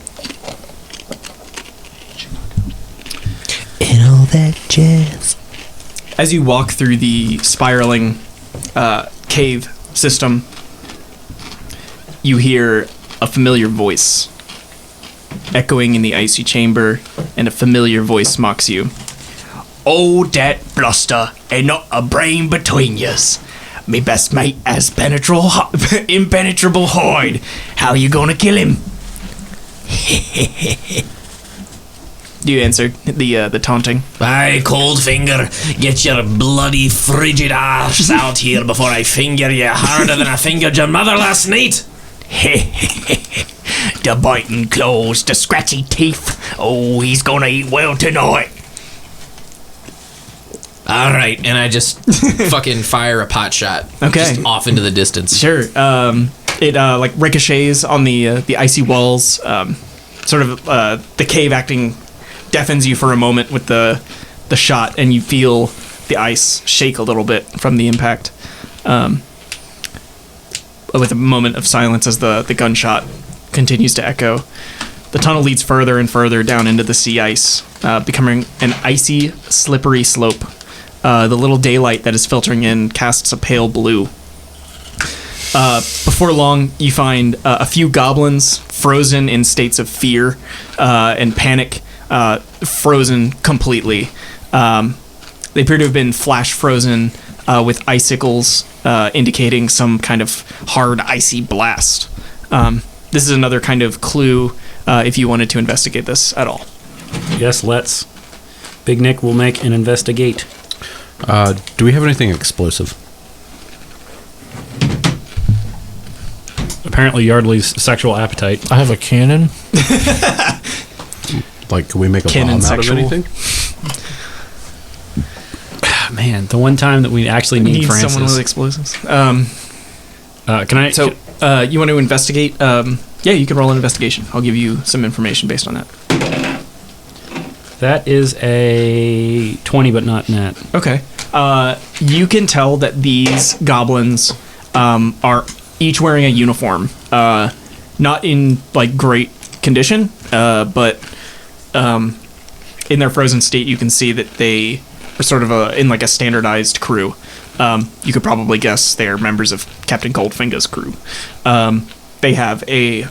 [SPEAKER 5] And all that jazz.
[SPEAKER 2] as you walk through the spiraling cave system, you hear a familiar voice echoing in the icy chamber, and a familiar voice mocks you.
[SPEAKER 5] Oh, that bluster, and not a brain between yous. Me best mate as impenetrable hide. How you gonna kill him?
[SPEAKER 2] You answered the taunting.
[SPEAKER 5] Aye, Coldfinger, get your bloody frigid arse out here before I finger you harder than I fingered your mother last night. The biting claws, the scratchy teeth. Oh, he's gonna eat well tonight.
[SPEAKER 7] Alright, and I just fucking fire a pot shot.
[SPEAKER 2] Okay.
[SPEAKER 7] Just off into the distance.
[SPEAKER 2] Sure. It like ricochets on the icy walls. Sort of the cave acting deafens you for a moment with the shot, and you feel the ice shake a little bit from the impact. With a moment of silence as the gunshot continues to echo. The tunnel leads further and further down into the sea ice, becoming an icy, slippery slope. The little daylight that is filtering in casts a pale blue. Before long, you find a few goblins frozen in states of fear and panic, frozen completely. They appear to have been flash frozen with icicles indicating some kind of hard, icy blast. This is another kind of clue if you wanted to investigate this at all.
[SPEAKER 4] Yes, let's. Big Nick will make an investigate.
[SPEAKER 3] Do we have anything explosive?
[SPEAKER 4] Apparently, Yardley's sexual appetite.
[SPEAKER 6] I have a cannon.
[SPEAKER 3] Like, can we make a
[SPEAKER 2] Cannon
[SPEAKER 3] bomb out of
[SPEAKER 2] sexual.
[SPEAKER 3] anything?
[SPEAKER 4] Man, the one time that we actually need Francis.
[SPEAKER 2] someone with explosives.
[SPEAKER 4] Can I?
[SPEAKER 2] So, you want to investigate? Yeah, you can roll an investigation. I'll give you some information based on that.
[SPEAKER 4] That is a 20, but not net.
[SPEAKER 2] Okay. You can tell that these goblins are each wearing a uniform. Not in like great condition, but in their frozen state, you can see that they are sort of in like a standardized crew. You could probably guess they're members of Cap'n Coldfinga's crew. They have a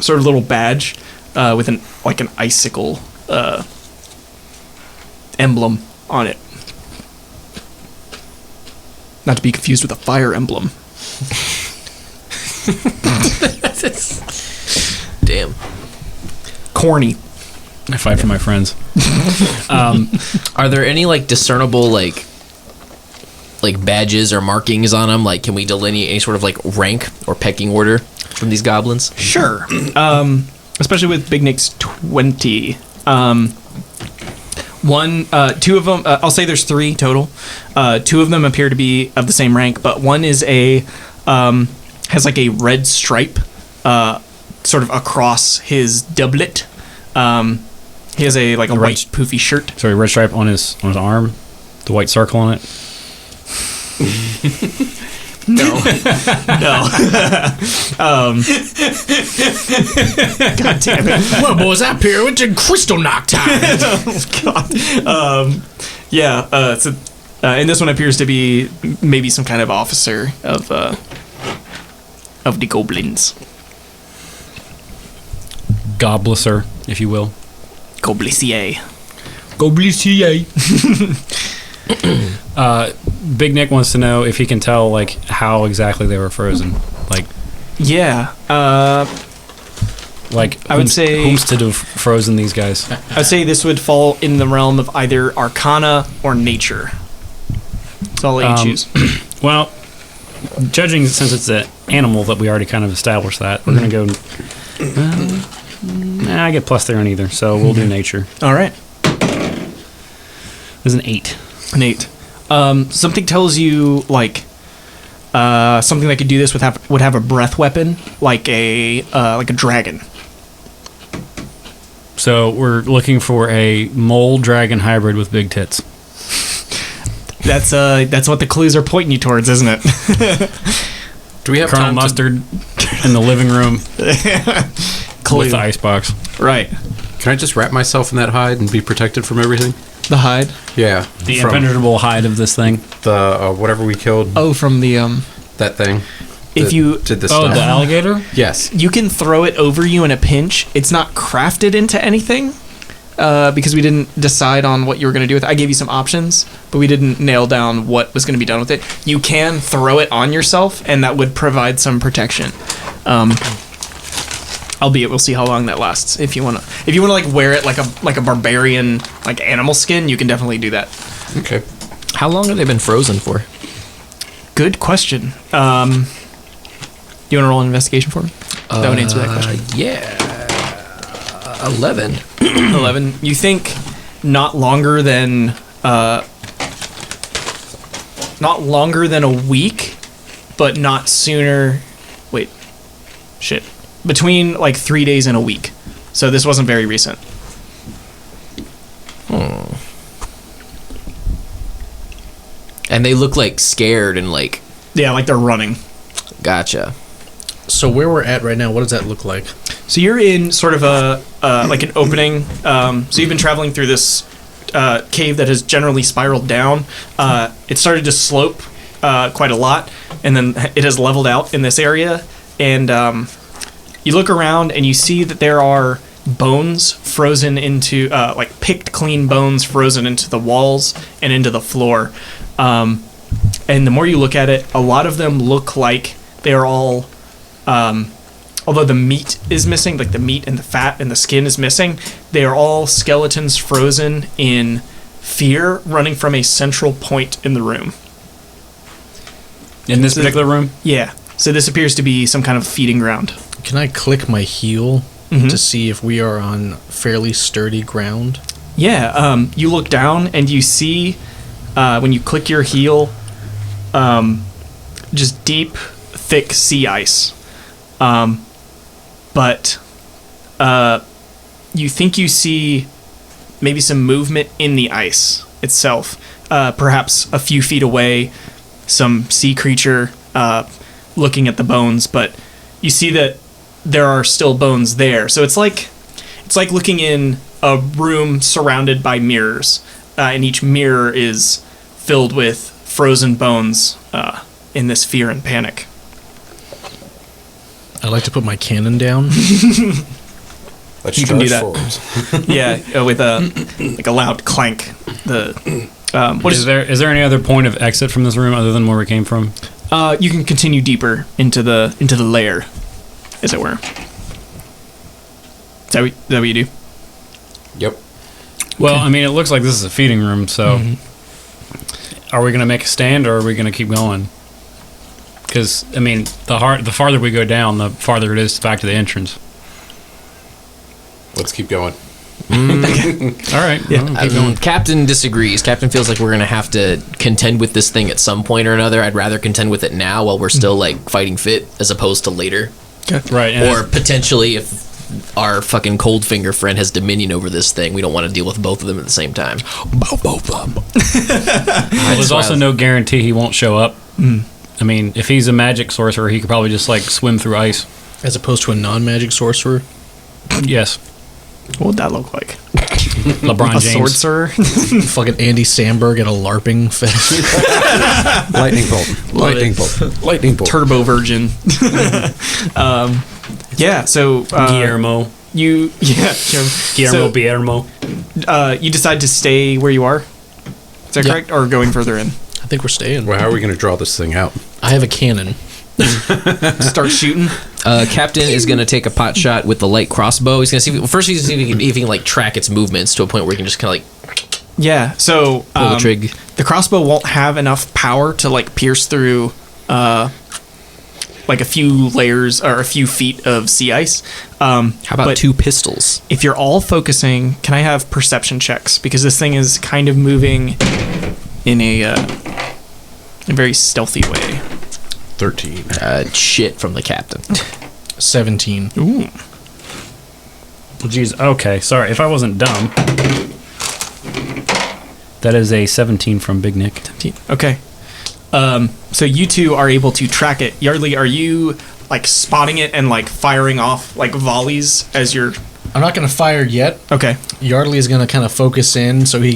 [SPEAKER 2] sort of little badge with an icicle emblem on it. Not to be confused with a fire emblem.
[SPEAKER 7] Damn.
[SPEAKER 2] Corny.
[SPEAKER 4] I fight for my friends.
[SPEAKER 7] Are there any like discernible like badges or markings on them? Like, can we delineate any sort of like rank or pecking order from these goblins?
[SPEAKER 2] Sure. Especially with Big Nick's 20. Two of them, I'll say there's 3 total. 2 of them appear to be of the same rank, but one is has like a red stripe sort of across his doublet. He has a white poofy shirt.
[SPEAKER 4] Sorry, red stripe on his arm, the white circle on it.
[SPEAKER 2] No. God damn it.
[SPEAKER 6] Well, boys, up here with your crystal knock time.
[SPEAKER 2] God. And this one appears to be maybe some kind of officer of the goblins.
[SPEAKER 4] Goblisser, if you will.
[SPEAKER 2] Goblicier.
[SPEAKER 4] Big Nick wants to know if he can tell like how exactly they were frozen. Like,
[SPEAKER 2] Yeah.
[SPEAKER 4] like
[SPEAKER 2] I would say-
[SPEAKER 4] whom's to have frozen these guys.
[SPEAKER 2] I'd say this would fall in the realm of either Arcana or Nature. So I'll let you choose.
[SPEAKER 4] Well, judging since it's an animal that we already kind of established that, we're gonna go. I get plus there on either, so we'll do nature.
[SPEAKER 2] All right.
[SPEAKER 4] There's an 8.
[SPEAKER 2] An 8. Something tells you like something that could do this would have a breath weapon, like a dragon.
[SPEAKER 4] So we're looking for a mole dragon hybrid with big tits.
[SPEAKER 2] That's what the clues are pointing you towards, isn't it?
[SPEAKER 3] Do we have
[SPEAKER 4] Colonel
[SPEAKER 3] time
[SPEAKER 4] Mustard in the living room
[SPEAKER 2] Clue.
[SPEAKER 4] with the icebox.
[SPEAKER 2] Right.
[SPEAKER 3] Can I just wrap myself in that hide and be protected from everything?
[SPEAKER 2] The hide.
[SPEAKER 3] Yeah.
[SPEAKER 4] The
[SPEAKER 3] from
[SPEAKER 4] impenetrable hide of this thing.
[SPEAKER 3] the whatever we killed.
[SPEAKER 2] Oh, from the
[SPEAKER 3] That thing.
[SPEAKER 2] If
[SPEAKER 3] that
[SPEAKER 2] you-
[SPEAKER 3] did this
[SPEAKER 4] Oh,
[SPEAKER 3] stuff.
[SPEAKER 4] the alligator?
[SPEAKER 3] Yes.
[SPEAKER 2] you can throw it over you in a pinch. It's not crafted into anything because we didn't decide on what you were going to do with it. I gave you some options, but we didn't nail down what was going to be done with it. You can throw it on yourself, and that would provide some protection. Albeit, we'll see how long that lasts. If you wanna like wear it like a barbarian like animal skin, you can definitely do that.
[SPEAKER 3] Okay.
[SPEAKER 7] How long have they been frozen for?
[SPEAKER 2] Good question. Do you want to roll an investigation for me? That would answer that question.
[SPEAKER 7] Yeah. 11.
[SPEAKER 2] 11. You think not longer than a week, but not sooner. Wait, shit. Between like 3 days and a week. So this wasn't very recent.
[SPEAKER 7] And they look like scared and like,
[SPEAKER 2] Yeah, like they're running.
[SPEAKER 7] gotcha.
[SPEAKER 6] So where we're at right now, what does that look like?
[SPEAKER 2] So you're in sort of a like an opening. So you've been traveling through this cave that has generally spiraled down. It started to slope quite a lot, and then it has leveled out in this area. And you look around and you see that there are bones frozen into, like picked clean bones frozen into the walls and into the floor. And the more you look at it, a lot of them look like they're all, although the meat is missing, like the meat and the fat and the skin is missing, they are all skeletons frozen in fear running from a central point in the room.
[SPEAKER 4] In this particular room?
[SPEAKER 2] Yeah. So this appears to be some kind of feeding ground.
[SPEAKER 6] Can I click my heel to see if we are on fairly sturdy ground?
[SPEAKER 2] Yeah. You look down and you see, when you click your heel, just deep, thick sea ice. But you think you see maybe some movement in the ice itself. Perhaps a few feet away, some sea creature looking at the bones, but you see that there are still bones there. So it's like looking in a room surrounded by mirrors, and each mirror is filled with frozen bones in this fear and panic.
[SPEAKER 6] I'd like to put my cannon down.
[SPEAKER 1] Let's
[SPEAKER 2] You can do
[SPEAKER 1] charge
[SPEAKER 2] that.
[SPEAKER 1] forwards.
[SPEAKER 2] Yeah, with a loud clank. What
[SPEAKER 4] Is there any other point of exit from this room other than where we came from?
[SPEAKER 2] you can continue deeper into the lair, as it were. Is that what you do?
[SPEAKER 1] Yep.
[SPEAKER 4] Well, I mean, it looks like this is a feeding room, so are we going to make a stand or are we going to keep going? Because, I mean, the farther we go down, the farther it is back to the entrance.
[SPEAKER 1] Let's keep going.
[SPEAKER 4] All right.
[SPEAKER 2] Yeah.
[SPEAKER 4] Well, keep going.
[SPEAKER 7] Captain disagrees. Captain feels like we're gonna have to contend with this thing at some point or another. I'd rather contend with it now while we're still like fighting fit, as opposed to later.
[SPEAKER 4] Right. And
[SPEAKER 7] Or potentially, if our fucking Coldfinger friend has dominion over this thing, we don't want to deal with both of them at the same time.
[SPEAKER 1] Both of them.
[SPEAKER 4] well, there's also no guarantee he won't show up. I mean, if he's a magic sorcerer, he could probably just like swim through ice.
[SPEAKER 6] As opposed to a non-magic sorcerer.
[SPEAKER 4] Yes.
[SPEAKER 2] What would that look like?
[SPEAKER 4] LeBron
[SPEAKER 2] A
[SPEAKER 4] James.
[SPEAKER 2] sorcerer?
[SPEAKER 6] Fucking Andy Samberg at a LARPing fest.
[SPEAKER 3] Lightning bolt. Lightning bolt. Lightning bolt.
[SPEAKER 2] Turbo virgin. Yeah. So
[SPEAKER 4] Guillermo.
[SPEAKER 2] Guillermo.
[SPEAKER 4] Guillermo.
[SPEAKER 2] You decide to stay where you are. Is that
[SPEAKER 6] Yeah.
[SPEAKER 2] correct, or going further in?
[SPEAKER 6] I think we're staying.
[SPEAKER 3] Well, how are we going to draw this thing out?
[SPEAKER 6] I have a cannon.
[SPEAKER 2] Start shooting.
[SPEAKER 7] Captain is gonna take a pot shot with the light crossbow. He's gonna see. First, he's gonna see if he can like track its movements to a point where he can just kind of like
[SPEAKER 2] Yeah. So
[SPEAKER 7] pull the trig.
[SPEAKER 2] the crossbow won't have enough power to like pierce through like a few layers or a few feet of sea ice.
[SPEAKER 7] How about
[SPEAKER 2] but
[SPEAKER 7] 2 pistols?
[SPEAKER 2] if you're all focusing, can I have perception checks, because this thing is kind of moving in a very stealthy way.
[SPEAKER 1] 13.
[SPEAKER 7] Shit from the captain.
[SPEAKER 6] 17.
[SPEAKER 2] Ooh.
[SPEAKER 4] Jeez. Okay. Sorry. If I wasn't dumb. That is a 17 from Big Nick.
[SPEAKER 2] Okay. So you two are able to track it. Yardley, are you like spotting it and like firing off like volleys as you're?
[SPEAKER 6] I'm not going to fire yet.
[SPEAKER 2] Okay.
[SPEAKER 6] Yardley is going to kind of focus in so he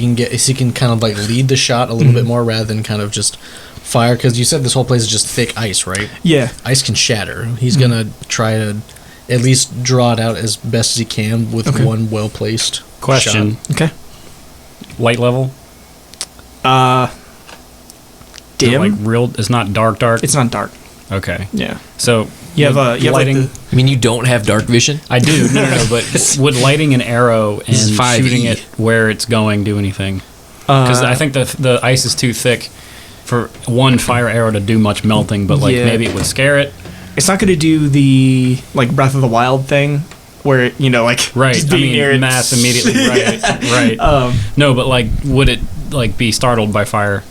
[SPEAKER 6] can kind of like lead the shot a little bit more rather than kind of just fire, because you said this whole place is just thick ice, right?
[SPEAKER 2] Yeah.
[SPEAKER 6] Ice can shatter. He's going to try to at least draw it out as best as he can with
[SPEAKER 2] Okay.
[SPEAKER 6] one well-placed
[SPEAKER 4] Question.
[SPEAKER 6] shot.
[SPEAKER 2] Okay.
[SPEAKER 4] Light level. Is it,
[SPEAKER 2] Dim.
[SPEAKER 4] like real. It's not dark.
[SPEAKER 2] It's not dark.
[SPEAKER 4] Okay.
[SPEAKER 2] Yeah.
[SPEAKER 4] So
[SPEAKER 2] You have
[SPEAKER 4] would
[SPEAKER 2] like
[SPEAKER 4] lighting.
[SPEAKER 2] the,
[SPEAKER 7] I mean, you don't have dark vision.
[SPEAKER 4] I do. No. But would lighting an arrow and
[SPEAKER 7] is 5E.
[SPEAKER 4] shooting it where it's going do anything? Because I think the ice is too thick for one fire arrow to do much melting. But like
[SPEAKER 2] Yeah.
[SPEAKER 4] maybe it would scare it.
[SPEAKER 2] it's not going to do the like Breath of the Wild thing where like
[SPEAKER 4] Right.
[SPEAKER 2] just
[SPEAKER 4] I
[SPEAKER 2] being
[SPEAKER 4] mean,
[SPEAKER 2] near it.
[SPEAKER 4] mass immediately. Right. Right. No, but like, would it like be startled by fire?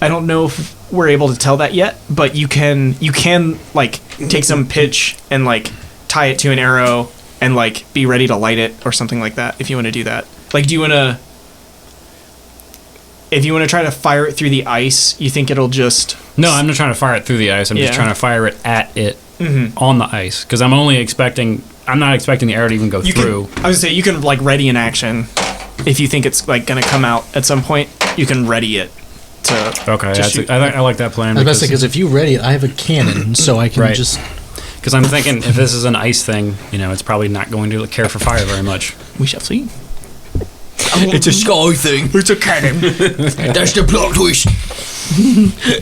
[SPEAKER 2] I don't know if we're able to tell that yet, but you can like take some pitch and like tie it to an arrow and like be ready to light it or something like that if you want to do that. Like, if you want to try to fire it through the ice, you think it'll just
[SPEAKER 4] No, I'm not trying to fire it through the ice. I'm just
[SPEAKER 2] Yeah.
[SPEAKER 4] trying to fire it at it on the ice because I'm not expecting the arrow to even go
[SPEAKER 2] you
[SPEAKER 4] through.
[SPEAKER 2] can, I would say you can like ready an action if you think it's like gonna come out at some point. You can ready it
[SPEAKER 4] Okay,
[SPEAKER 2] to shoot.
[SPEAKER 4] I like that plan.
[SPEAKER 6] I was about to say, because if you ready it, I have a cannon, so I can
[SPEAKER 4] Right.
[SPEAKER 6] just...
[SPEAKER 4] Because I'm thinking if this is an ice thing, it's probably not going to care for fire very much.
[SPEAKER 2] We shall see.
[SPEAKER 7] It's a sky thing.
[SPEAKER 2] It's a cannon.
[SPEAKER 7] That's the plot twist.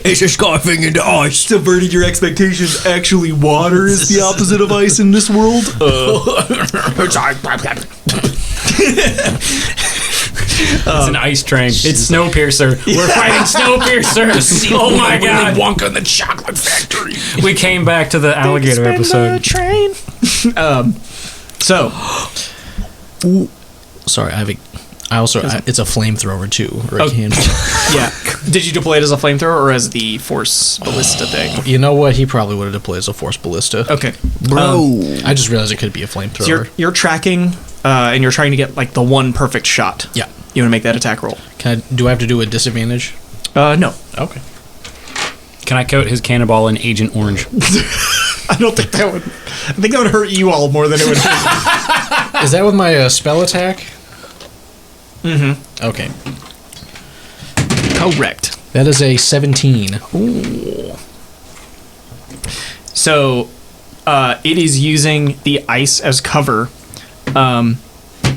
[SPEAKER 7] It's a sky thing in the ice.
[SPEAKER 2] Subverted your expectations. Actually, water is the opposite of ice in this world.
[SPEAKER 4] It's an ice train. It's Snowpiercer. We're fighting Snowpiercer. Oh my god!
[SPEAKER 7] Wonka in the chocolate factory.
[SPEAKER 4] We came back to the alligator episode.
[SPEAKER 2] Train. So,
[SPEAKER 6] Sorry, it's a flamethrower too. Or a cannon.
[SPEAKER 2] yeah. Did you deploy it as a flamethrower or as the force ballista thing?
[SPEAKER 6] You know what? He probably would have deployed as a force ballista.
[SPEAKER 2] Okay.
[SPEAKER 7] Bro.
[SPEAKER 6] I just realized it could be a flamethrower.
[SPEAKER 2] So you're tracking, and you're trying to get like the one perfect shot.
[SPEAKER 6] Yeah.
[SPEAKER 2] You want to make that attack roll?
[SPEAKER 6] Do I have to do a disadvantage?
[SPEAKER 2] No.
[SPEAKER 6] Okay.
[SPEAKER 4] Can I coat his cannonball in Agent Orange?
[SPEAKER 2] I don't think that would. I think that would hurt you all more than it would hurt.
[SPEAKER 6] Is that with my spell attack? Mm-hmm. Okay.
[SPEAKER 2] Correct.
[SPEAKER 6] That is a 17.
[SPEAKER 2] So, it is using the ice as cover.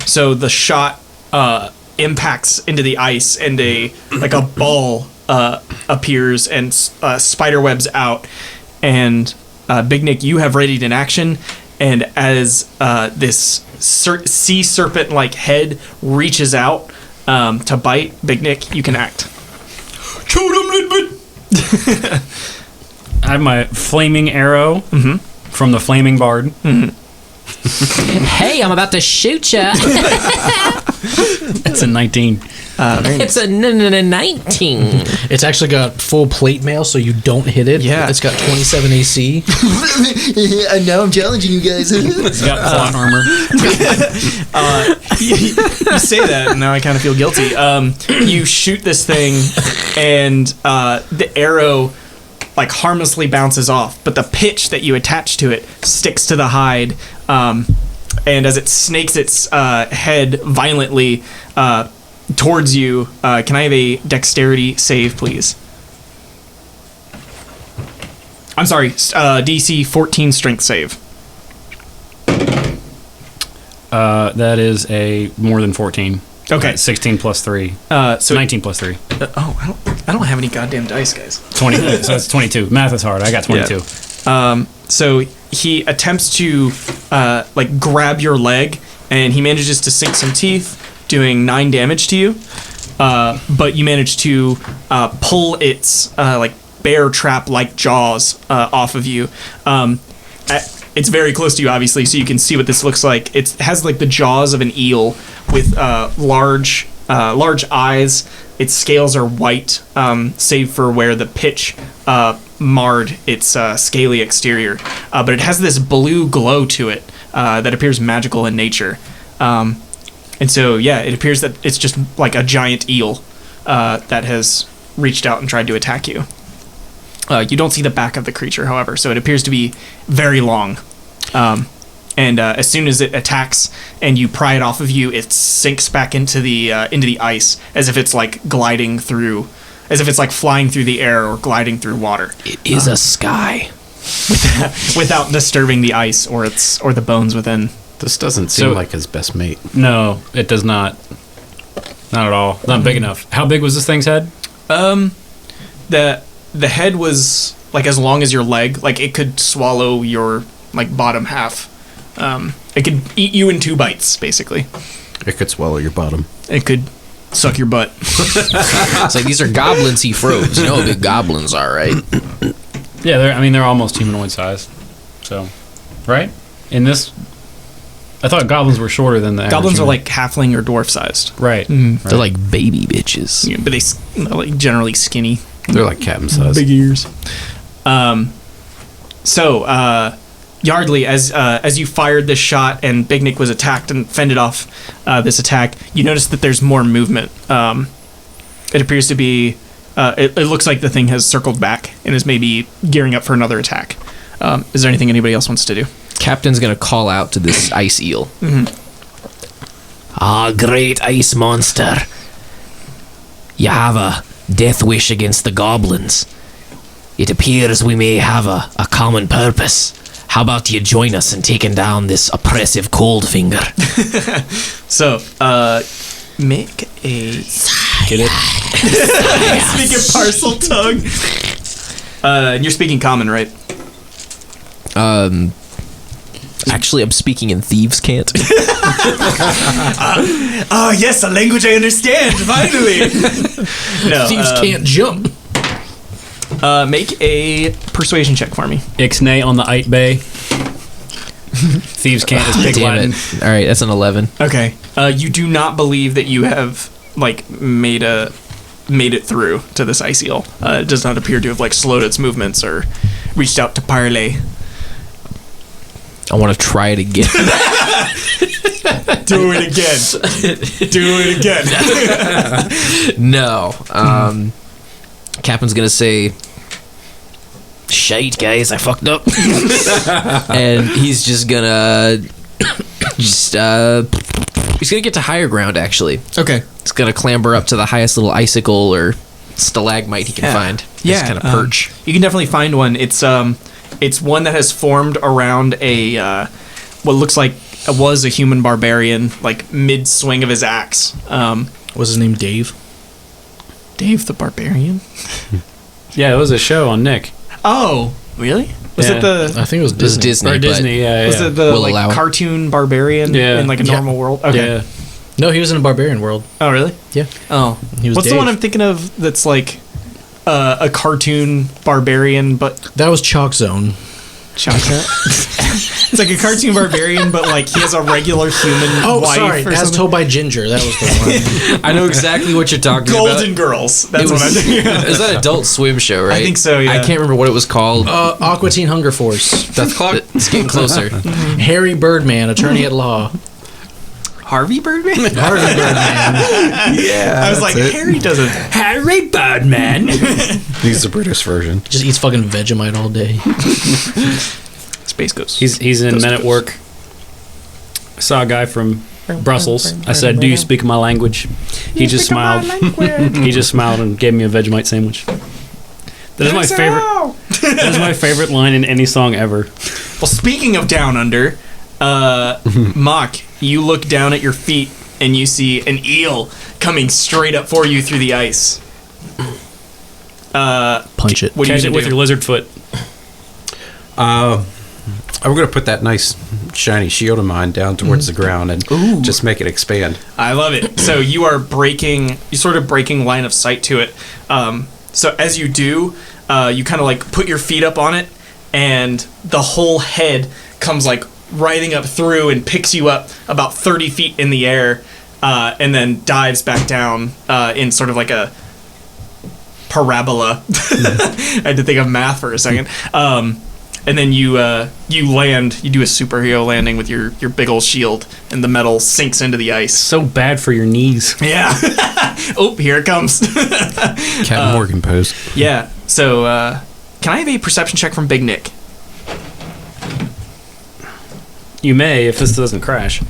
[SPEAKER 2] So the shot impacts into the ice, and a ball appears and spider webs out. And Big Nick, you have readied an action, and as this sea serpent-like head reaches out to bite Big Nick, you can act.
[SPEAKER 4] I have my flaming arrow from the flaming bard.
[SPEAKER 7] Hey, I'm about to shoot ya.
[SPEAKER 4] That's a 19.
[SPEAKER 7] It's a 19.
[SPEAKER 6] It's actually got full plate mail, so you don't hit it.
[SPEAKER 2] Yeah.
[SPEAKER 6] It's got 27 AC.
[SPEAKER 8] And now I'm challenging you guys.
[SPEAKER 4] It's got plot armor.
[SPEAKER 2] You say that, and now I kind of feel guilty. You shoot this thing, and the arrow harmlessly bounces off, but the pitch that you attach to it sticks to the hide, and as it snakes its head violently towards you, can I have a dexterity save, please? I'm sorry, DC 14 strength save.
[SPEAKER 4] That is a more than 14.
[SPEAKER 2] Okay.
[SPEAKER 4] 16 plus 3.
[SPEAKER 2] So
[SPEAKER 4] 19 plus 3.
[SPEAKER 2] I don't have any goddamn dice, guys.
[SPEAKER 4] 20. So it's 22. Math is hard. I got 22.
[SPEAKER 2] So he attempts to grab your leg, and he manages to sink some teeth, doing 9 damage to you. But you manage to pull its bear trap like jaws off of you. It's very close to you, obviously, so you can see what this looks like. It has the jaws of an eel with large eyes. Its scales are white, save for where the pitch marred its scaly exterior. But it has this blue glow to it that appears magical in nature. And so, yeah, it appears that it's just like a giant eel that has reached out and tried to attack you. You don't see the back of the creature, however, so it appears to be very long. And as soon as it attacks and you pry it off of you, it sinks back into the ice as if it's gliding through, as if it's flying through the air or gliding through water.
[SPEAKER 7] It is a sky.
[SPEAKER 2] Without disturbing the ice or the bones within.
[SPEAKER 3] This doesn't seem like his best mate.
[SPEAKER 4] No, it does not. Not at all. Not big enough. How big was this thing's head?
[SPEAKER 2] The head was as long as your leg. It could swallow your bottom half. It could eat you in 2 bites, basically.
[SPEAKER 3] It could swallow your bottom.
[SPEAKER 2] It could suck your butt.
[SPEAKER 7] It's these are goblins he froze. You know how big goblins are, right?
[SPEAKER 4] Yeah, they're almost humanoid sized. So, right? In this, I thought goblins were shorter than that.
[SPEAKER 2] Goblins are halfling or dwarf sized.
[SPEAKER 4] Right.
[SPEAKER 7] They're like baby bitches.
[SPEAKER 2] Yeah, but they're generally skinny.
[SPEAKER 3] They're like captain size.
[SPEAKER 2] Big ears. Yardley, as you fired this shot and Big Nick was attacked and fended off this attack, you notice that there's more movement. It appears to be... it looks like the thing has circled back and is maybe gearing up for another attack. Is there anything anybody else wants to do?
[SPEAKER 7] Captain's gonna call out to this ice eel.
[SPEAKER 5] Ah, great ice monster. You have a
[SPEAKER 7] death wish against the goblins. It appears we may have a common purpose. How about you join us in taking down this oppressive Coldfinger?
[SPEAKER 2] So, make a...
[SPEAKER 4] Get it?
[SPEAKER 2] Speaking parcel tongue. And you're speaking common, right?
[SPEAKER 7] Actually, I'm speaking in thieves' cant.
[SPEAKER 2] Oh, yes, a language I understand, finally. No,
[SPEAKER 6] Thieves can't jump.
[SPEAKER 2] make a persuasion check for me.
[SPEAKER 4] Ixnay on the Ite Bay. Thieves can't just pick
[SPEAKER 7] Damn
[SPEAKER 4] Latin.
[SPEAKER 7] it. All right, that's an 11.
[SPEAKER 2] Okay. You do not believe that you have, like, made it through to this ice eel. It does not appear to have, like, slowed its movements or reached out to parley.
[SPEAKER 7] I want to try it again.
[SPEAKER 2] Do it again. Do it again.
[SPEAKER 7] No. Captain's gonna say, "Shite, guys, I fucked up," and he's just gonna he's gonna get to higher ground. Actually,
[SPEAKER 2] Okay.
[SPEAKER 7] he's gonna clamber up to the highest little icicle or stalagmite he can find.
[SPEAKER 2] Yeah.
[SPEAKER 7] Just kind of perch.
[SPEAKER 2] You can definitely find one. It's one that has formed around a what looks like was a human barbarian, like mid swing of his axe.
[SPEAKER 6] Was his name Dave?
[SPEAKER 2] Dave the Barbarian.
[SPEAKER 4] Yeah, it was a show on Nick.
[SPEAKER 2] Oh, really? Was
[SPEAKER 4] Yeah.
[SPEAKER 2] it the
[SPEAKER 6] I think it was
[SPEAKER 7] It was
[SPEAKER 6] Disney.
[SPEAKER 7] Disney.
[SPEAKER 4] Or
[SPEAKER 7] but
[SPEAKER 4] Disney, yeah.
[SPEAKER 2] was it the
[SPEAKER 7] We'll allow
[SPEAKER 2] like
[SPEAKER 7] it.
[SPEAKER 2] cartoon barbarian
[SPEAKER 4] Yeah.
[SPEAKER 2] in like a
[SPEAKER 6] Yeah.
[SPEAKER 2] normal world? Okay.
[SPEAKER 4] Yeah.
[SPEAKER 6] No, he was in a barbarian world.
[SPEAKER 2] Oh, really?
[SPEAKER 6] Yeah.
[SPEAKER 2] Oh,
[SPEAKER 6] He was
[SPEAKER 2] what's the
[SPEAKER 6] Dave.
[SPEAKER 2] one I'm thinking of that's like a cartoon barbarian, but
[SPEAKER 6] That was Chalk Zone.
[SPEAKER 2] Chaka? It's like a cartoon barbarian, but like he has a regular human
[SPEAKER 6] Oh,
[SPEAKER 2] wife
[SPEAKER 6] sorry.
[SPEAKER 2] or
[SPEAKER 6] As
[SPEAKER 2] something.
[SPEAKER 6] told by Ginger. That was the one.
[SPEAKER 7] I know exactly what you're talking
[SPEAKER 2] Golden
[SPEAKER 7] about.
[SPEAKER 2] Girls. That's
[SPEAKER 7] It
[SPEAKER 2] what I'm
[SPEAKER 7] was,
[SPEAKER 2] thinking of.
[SPEAKER 7] is that Adult Swim show, right?
[SPEAKER 2] I think so, yeah.
[SPEAKER 7] I can't remember what it was called.
[SPEAKER 6] Aqua Teen Hunger Force.
[SPEAKER 7] That's clock. It's getting closer.
[SPEAKER 6] Harry Birdman, attorney at law.
[SPEAKER 2] Harvey Birdman?
[SPEAKER 6] Harvey Birdman.
[SPEAKER 2] I was like, Harry doesn't. Harry Birdman.
[SPEAKER 3] He's the British version.
[SPEAKER 6] Just eats fucking Vegemite all day.
[SPEAKER 2] Space Ghost.
[SPEAKER 4] He's in Men at Work. I saw a guy from Brussels. I said, "Do you speak my language?" He just smiled. He just smiled and gave me a Vegemite sandwich. That is my favorite. That is my favorite line in any song ever.
[SPEAKER 2] Well, speaking of Down Under, Mock, you look down at your feet and you see an eel coming straight up for you through the ice.
[SPEAKER 6] Punch it.
[SPEAKER 2] What do
[SPEAKER 4] Catch
[SPEAKER 2] you
[SPEAKER 4] it with
[SPEAKER 2] do?
[SPEAKER 4] your lizard foot.
[SPEAKER 3] I'm going to put that nice shiny shield of mine down towards the ground and just make it expand.
[SPEAKER 2] I love it. So you are sort of breaking line of sight to it. So as you do, you kind of like put your feet up on it, and the whole head comes like riding up through and picks you up about 30 feet in the air, and then dives back down in sort of like a parabola. I had to think of math for a second. And then you land. You do a superhero landing with your big old shield, and the metal sinks into the ice.
[SPEAKER 4] So bad for your knees.
[SPEAKER 2] Yeah. Oh, here it comes.
[SPEAKER 3] Captain Morgan pose.
[SPEAKER 2] Yeah. So, can I have a perception check from Big Nick?
[SPEAKER 4] You may if this doesn't crash.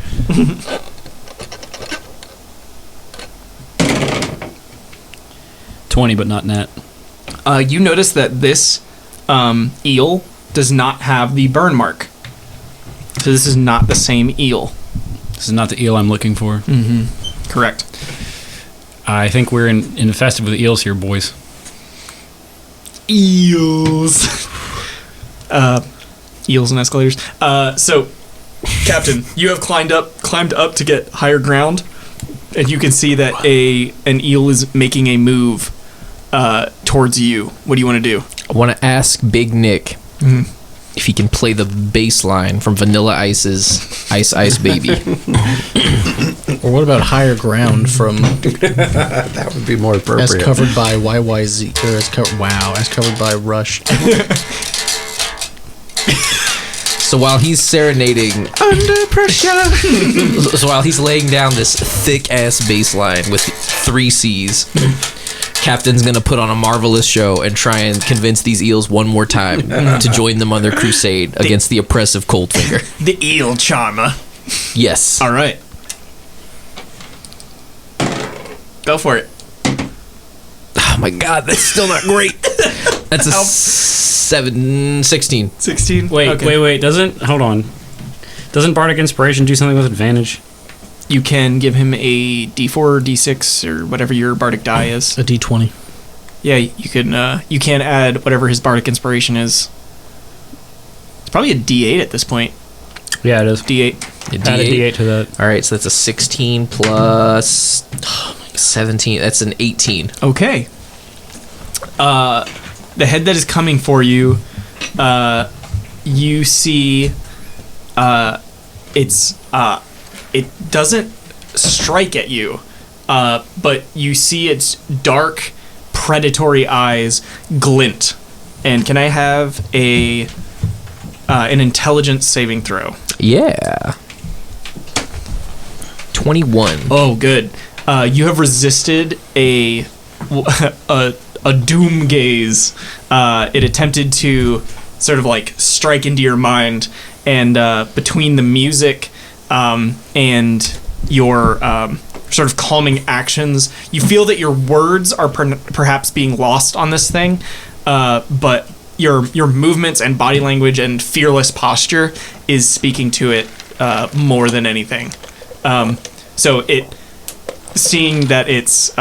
[SPEAKER 4] $20, but not net.
[SPEAKER 2] You notice that this eel does not have the burn mark. So this is not the same eel.
[SPEAKER 4] This is not the eel I'm looking for.
[SPEAKER 2] Correct.
[SPEAKER 4] I think we're infested with eels here, boys.
[SPEAKER 2] Eels. Eels and escalators. So, Captain, you have climbed up to get higher ground, and you can see that an eel is making a move towards you. What do you want to do?
[SPEAKER 7] I want to ask Big Nick if he can play the bass line from Vanilla Ice's Ice Ice Baby.
[SPEAKER 6] Or what about higher ground from
[SPEAKER 3] That would be more
[SPEAKER 6] as
[SPEAKER 3] appropriate.
[SPEAKER 6] covered by YYZ or as covered by Rush?
[SPEAKER 7] So while he's serenading under pressure, so while he's laying down this thick ass bass line with 3 C's, Captain's gonna put on a marvelous show and try and convince these eels one more time to join them on their crusade against the oppressive Coldfinger.
[SPEAKER 2] The eel charmer.
[SPEAKER 7] Yes.
[SPEAKER 2] All right. Go for it.
[SPEAKER 7] Oh my god, that's still not great. That's a 16.
[SPEAKER 2] 16.
[SPEAKER 4] Wait. Hold on. Doesn't Bardic Inspiration do something with advantage?
[SPEAKER 2] You can give him a D4 or D6 or whatever your Bardic die is.
[SPEAKER 6] A D20.
[SPEAKER 2] Yeah, you can add whatever his Bardic Inspiration is. It's probably a D8 at this point.
[SPEAKER 4] Yeah, it is.
[SPEAKER 2] D8.
[SPEAKER 4] Add a D8 to that.
[SPEAKER 7] All right, so that's a 16 plus 17. That's an 18.
[SPEAKER 2] Okay. The head that is coming for you, you see, it doesn't strike at you, but you see its dark, predatory eyes glint. And can I have an intelligence saving throw?
[SPEAKER 7] Yeah. 21.
[SPEAKER 2] Oh, good. You have resisted a doom gaze. It attempted to sort of like strike into your mind, and between the music and your sort of calming actions, you feel that your words are perhaps being lost on this thing, but your movements and body language and fearless posture is speaking to it more than anything. So it, seeing that its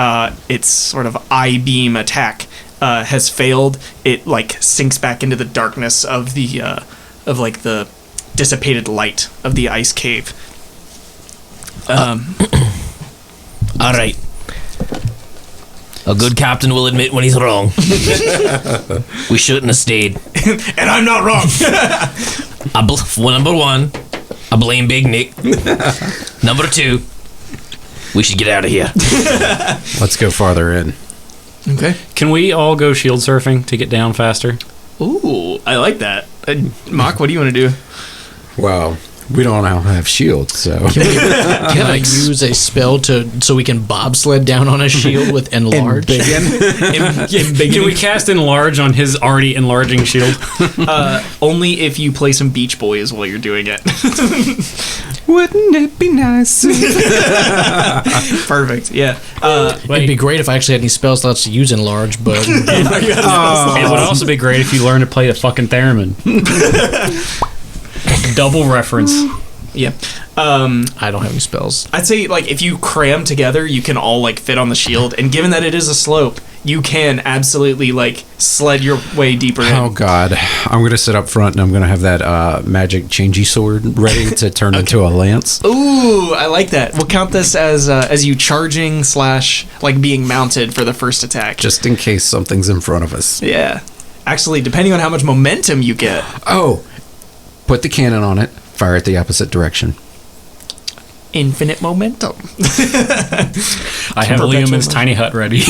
[SPEAKER 2] sort of eye beam attack has failed, it like sinks back into the darkness of the dissipated light of the ice cave.
[SPEAKER 7] All right. A good captain will admit when he's wrong. We shouldn't have stayed.
[SPEAKER 2] And I'm not wrong.
[SPEAKER 7] Number one, I blame Big Nick. Number two, we should get out of here.
[SPEAKER 3] Let's go farther in.
[SPEAKER 2] Okay.
[SPEAKER 4] Can we all go shield surfing to get down faster?
[SPEAKER 2] Ooh, I like that. Mock, what do you want to do?
[SPEAKER 3] Well, we don't all have shields, so.
[SPEAKER 6] Can I use a spell so we can bobsled down on a shield with enlarge?
[SPEAKER 4] Can we cast enlarge on his already enlarging shield?
[SPEAKER 2] Only if you play some Beach Boys while you're doing it.
[SPEAKER 3] Wouldn't it be nice?
[SPEAKER 2] Perfect. Yeah.
[SPEAKER 6] It'd be great if I actually had any spell slots to use enlarge, but
[SPEAKER 4] It would also be great if you learned to play the fucking theremin. Double reference.
[SPEAKER 2] Yeah.
[SPEAKER 6] I don't have any spells.
[SPEAKER 2] I'd say like if you cram together, you can all like fit on the shield, and given that it is a slope, you can absolutely like sled your way deeper in.
[SPEAKER 3] Oh God, I'm gonna sit up front and I'm gonna have that magic changey sword ready to turn into a lance.
[SPEAKER 2] Ooh, I like that. We'll count this as you charging / like being mounted for the first attack.
[SPEAKER 3] Just in case something's in front of us.
[SPEAKER 2] Yeah. Actually, depending on how much momentum you get.
[SPEAKER 3] Oh, put the cannon on it. Fire it the opposite direction.
[SPEAKER 2] Infinite momentum.
[SPEAKER 4] I have Liam's tiny hut ready.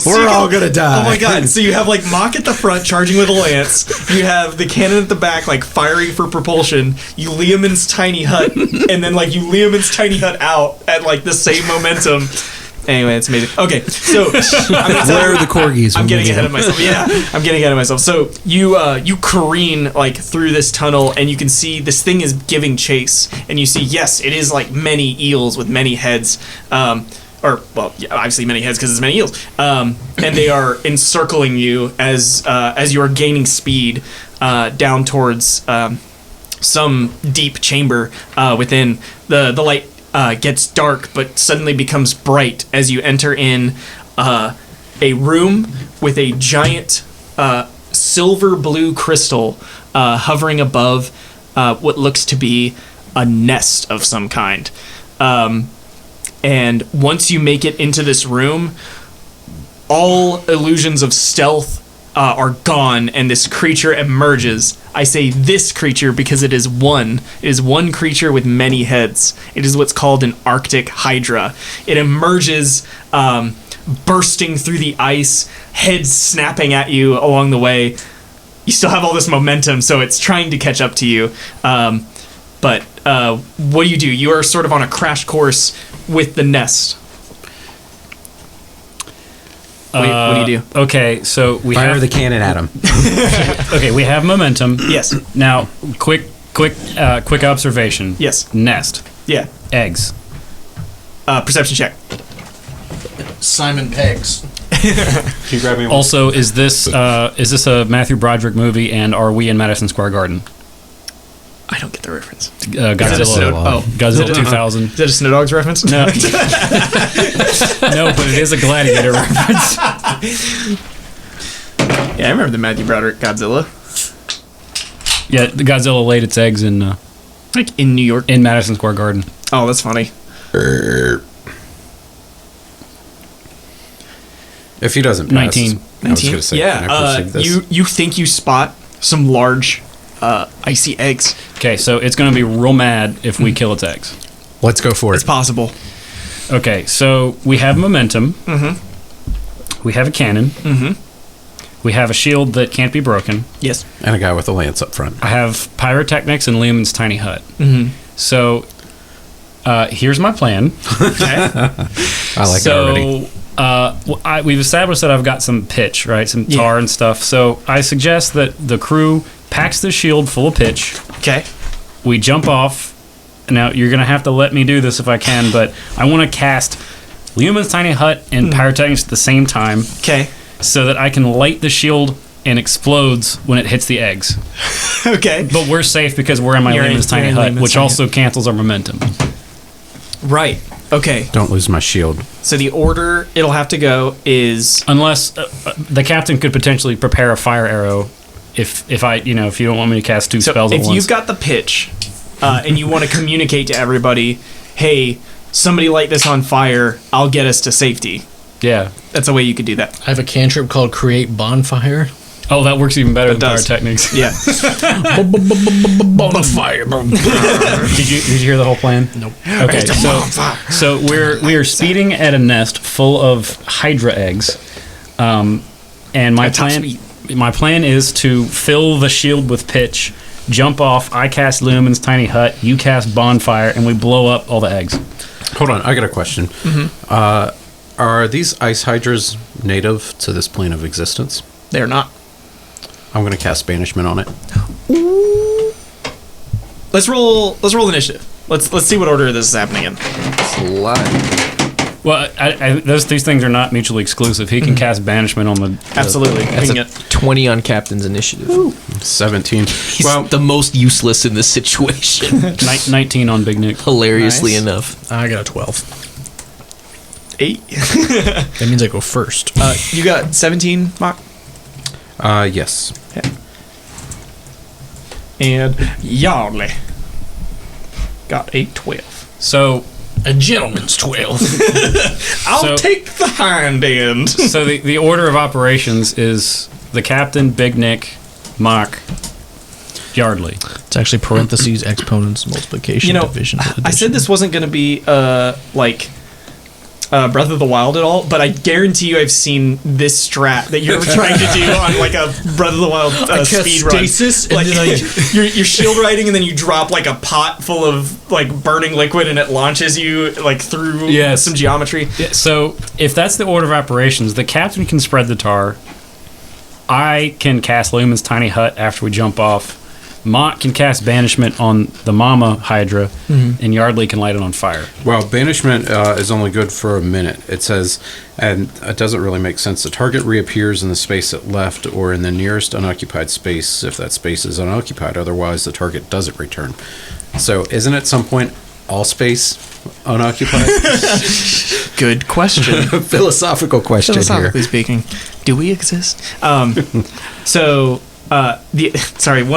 [SPEAKER 3] We're all gonna die.
[SPEAKER 2] Oh my god. So you have like Mock at the front charging with a lance. You have the cannon at the back like firing for propulsion. You Liam's tiny hut, and then like you Liam's tiny hut out at like the same momentum. Anyway, it's amazing. Okay, so
[SPEAKER 3] Where are the corgis?
[SPEAKER 2] I'm getting ahead of myself. Yeah, I'm getting ahead of myself. So you careen like through this tunnel, and you can see this thing is giving chase, and you see, yes, it is like many eels with many heads, obviously many heads because it's many eels, and they are encircling you as you are gaining speed down towards some deep chamber within. The light gets dark, but suddenly becomes bright as you enter in a room with a giant silver blue crystal hovering above what looks to be a nest of some kind. And once you make it into this room, all illusions of stealth are gone, and this creature emerges. I say this creature because it is one. It is one creature with many heads. It is what's called an Arctic Hydra. It emerges, bursting through the ice, heads snapping at you along the way. You still have all this momentum, so it's trying to catch up to you. But what do? You are sort of on a crash course with the nest. What do you do?
[SPEAKER 4] Okay, so we
[SPEAKER 3] Fire
[SPEAKER 4] have
[SPEAKER 3] the cannon at him.
[SPEAKER 4] Okay, we have momentum.
[SPEAKER 2] Yes.
[SPEAKER 4] Now, quick observation.
[SPEAKER 2] Yes.
[SPEAKER 4] Nest.
[SPEAKER 2] Yeah.
[SPEAKER 4] Eggs.
[SPEAKER 2] Perception check.
[SPEAKER 6] Simon Peggs.
[SPEAKER 1] Can you grab me one?
[SPEAKER 4] Also, is this a Matthew Broderick movie, and are we in Madison Square Garden?
[SPEAKER 2] I don't get the reference.
[SPEAKER 4] Godzilla. Godzilla 2000.
[SPEAKER 2] Is that a Snow Dogs reference?
[SPEAKER 4] No. No, but it is a Gladiator reference.
[SPEAKER 2] Yeah, I remember the Matthew Broderick Godzilla.
[SPEAKER 4] Yeah, the Godzilla laid its eggs in
[SPEAKER 2] Like in New York.
[SPEAKER 4] in Madison Square Garden.
[SPEAKER 2] Oh, that's funny.
[SPEAKER 3] If he doesn't pass,
[SPEAKER 4] 19.
[SPEAKER 3] I was gonna say, can I perceive this?
[SPEAKER 2] you think you spot some large icy eggs.
[SPEAKER 4] Okay, so it's going to be real mad if we kill its eggs.
[SPEAKER 3] Let's go for
[SPEAKER 2] It's
[SPEAKER 3] it.
[SPEAKER 2] possible.
[SPEAKER 4] Okay, so we have momentum. We have a cannon. We have a shield that can't be broken.
[SPEAKER 2] Yes.
[SPEAKER 3] And a guy with a lance up front.
[SPEAKER 4] I have pyrotechnics and Lehman's tiny hut. So here's my plan.
[SPEAKER 3] I like it already.
[SPEAKER 4] We've established that I've got some pitch, right? Some tar and stuff. So I suggest that the crew packs the shield full of pitch.
[SPEAKER 2] Okay.
[SPEAKER 4] We jump off. Now, you're going to have to let me do this if I can, but I want to cast Lehman's tiny hut and pyrotechnics at the same time.
[SPEAKER 2] Okay.
[SPEAKER 4] So that I can light the shield and explodes when it hits the eggs.
[SPEAKER 2] Okay.
[SPEAKER 4] But we're safe because we're in my
[SPEAKER 2] You're
[SPEAKER 4] Lehman's
[SPEAKER 2] you're
[SPEAKER 4] tiny hut,
[SPEAKER 2] Lehman's
[SPEAKER 4] which
[SPEAKER 2] tiny
[SPEAKER 4] also cancels our momentum.
[SPEAKER 2] Right. Okay.
[SPEAKER 3] Don't lose my shield.
[SPEAKER 2] So the order it'll have to go is
[SPEAKER 4] Unless the captain could potentially prepare a fire arrow if I, if you don't want me to cast two spells at
[SPEAKER 2] if
[SPEAKER 4] once.
[SPEAKER 2] you've got the pitch and you want to communicate to everybody, hey, somebody light this on fire, I'll get us to safety.
[SPEAKER 4] Yeah.
[SPEAKER 2] That's a way you could do that.
[SPEAKER 6] I have a cantrip called Create Bonfire.
[SPEAKER 4] Oh, that works even better than
[SPEAKER 2] does.
[SPEAKER 4] pyrotechnics.
[SPEAKER 2] Yeah.
[SPEAKER 6] Bonfire.
[SPEAKER 4] Did you hear the whole plan?
[SPEAKER 6] Nope.
[SPEAKER 4] Okay, so we are speeding at a nest full of Hydra eggs, and my plan is to fill the shield with pitch, jump off. I cast Lumen's tiny hut, you cast bonfire, and we blow up all the eggs.
[SPEAKER 3] Hold on, I got a question. Are these ice hydras native to this plane of existence?
[SPEAKER 2] They're not.
[SPEAKER 3] I'm going to cast banishment on it.
[SPEAKER 2] Let's roll initiative. Let's see what order this is happening in.
[SPEAKER 4] Well, these things are not mutually exclusive. He can cast banishment on the
[SPEAKER 2] Absolutely.
[SPEAKER 7] That's
[SPEAKER 2] We
[SPEAKER 7] a
[SPEAKER 2] can get-
[SPEAKER 7] 20 on Captain's initiative.
[SPEAKER 3] 17.
[SPEAKER 7] He's
[SPEAKER 3] Well,
[SPEAKER 7] the most useless in this situation.
[SPEAKER 4] 19 on Big Nick.
[SPEAKER 7] Hilariously
[SPEAKER 2] Nice.
[SPEAKER 7] enough.
[SPEAKER 6] I got a 12.
[SPEAKER 2] 8.
[SPEAKER 6] That means I go first.
[SPEAKER 2] You got 17, Mock?
[SPEAKER 3] yes.
[SPEAKER 2] And Yardley got a 12.
[SPEAKER 4] So
[SPEAKER 6] A gentleman's 12.
[SPEAKER 2] I'll
[SPEAKER 4] So-
[SPEAKER 2] take the hind end.
[SPEAKER 4] So the order of operations is the captain, Big Nick, Mock, Yardley.
[SPEAKER 6] It's actually parentheses, exponents, multiplication, division.
[SPEAKER 2] I said this wasn't going to be like Breath of the Wild at all, but I guarantee you I've seen this strat that you're trying to do on like a Breath of the Wild speed run.
[SPEAKER 6] stasis, and
[SPEAKER 2] Like,
[SPEAKER 6] then
[SPEAKER 2] you're shield riding and then you drop like a pot full of like burning liquid and it launches you like through
[SPEAKER 4] Yes.
[SPEAKER 2] some geometry.
[SPEAKER 4] So if that's the order of operations, the captain can spread the tar. I can cast Lumen's tiny hut after we jump off. Mott can cast banishment on the mama Hydra, and Yardley can light it on fire.
[SPEAKER 3] Well, banishment is only good for a minute. It says, and it doesn't really make sense. The target reappears in the space it left or in the nearest unoccupied space if that space is unoccupied. Otherwise, the target doesn't return. So, isn't at some point all space unoccupied?
[SPEAKER 2] Good question.
[SPEAKER 3] Philosophical question here.
[SPEAKER 2] Philosophically speaking, do we exist? One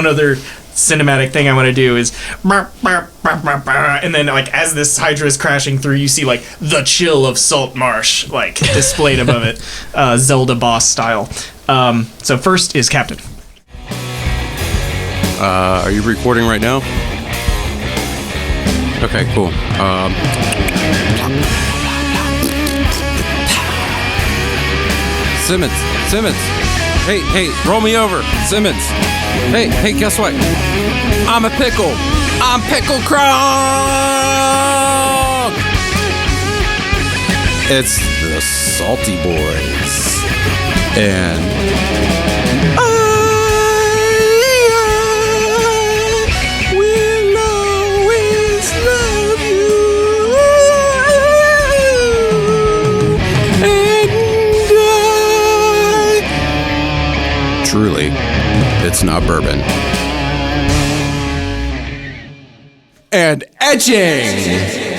[SPEAKER 2] other cinematic thing I want to do is and then like as this Hydra is crashing through, you see like the Chill of Saltmarsh like displayed above it, Zelda boss style. So first is Captain.
[SPEAKER 1] Are you recording right now?
[SPEAKER 3] Okay, cool.
[SPEAKER 1] Simmons. Hey, roll me over. Simmons. Hey, guess what? I'm a pickle. I'm Pickle Krog. It's the Salty Boys. And I will always love you. And It's not bourbon. And etching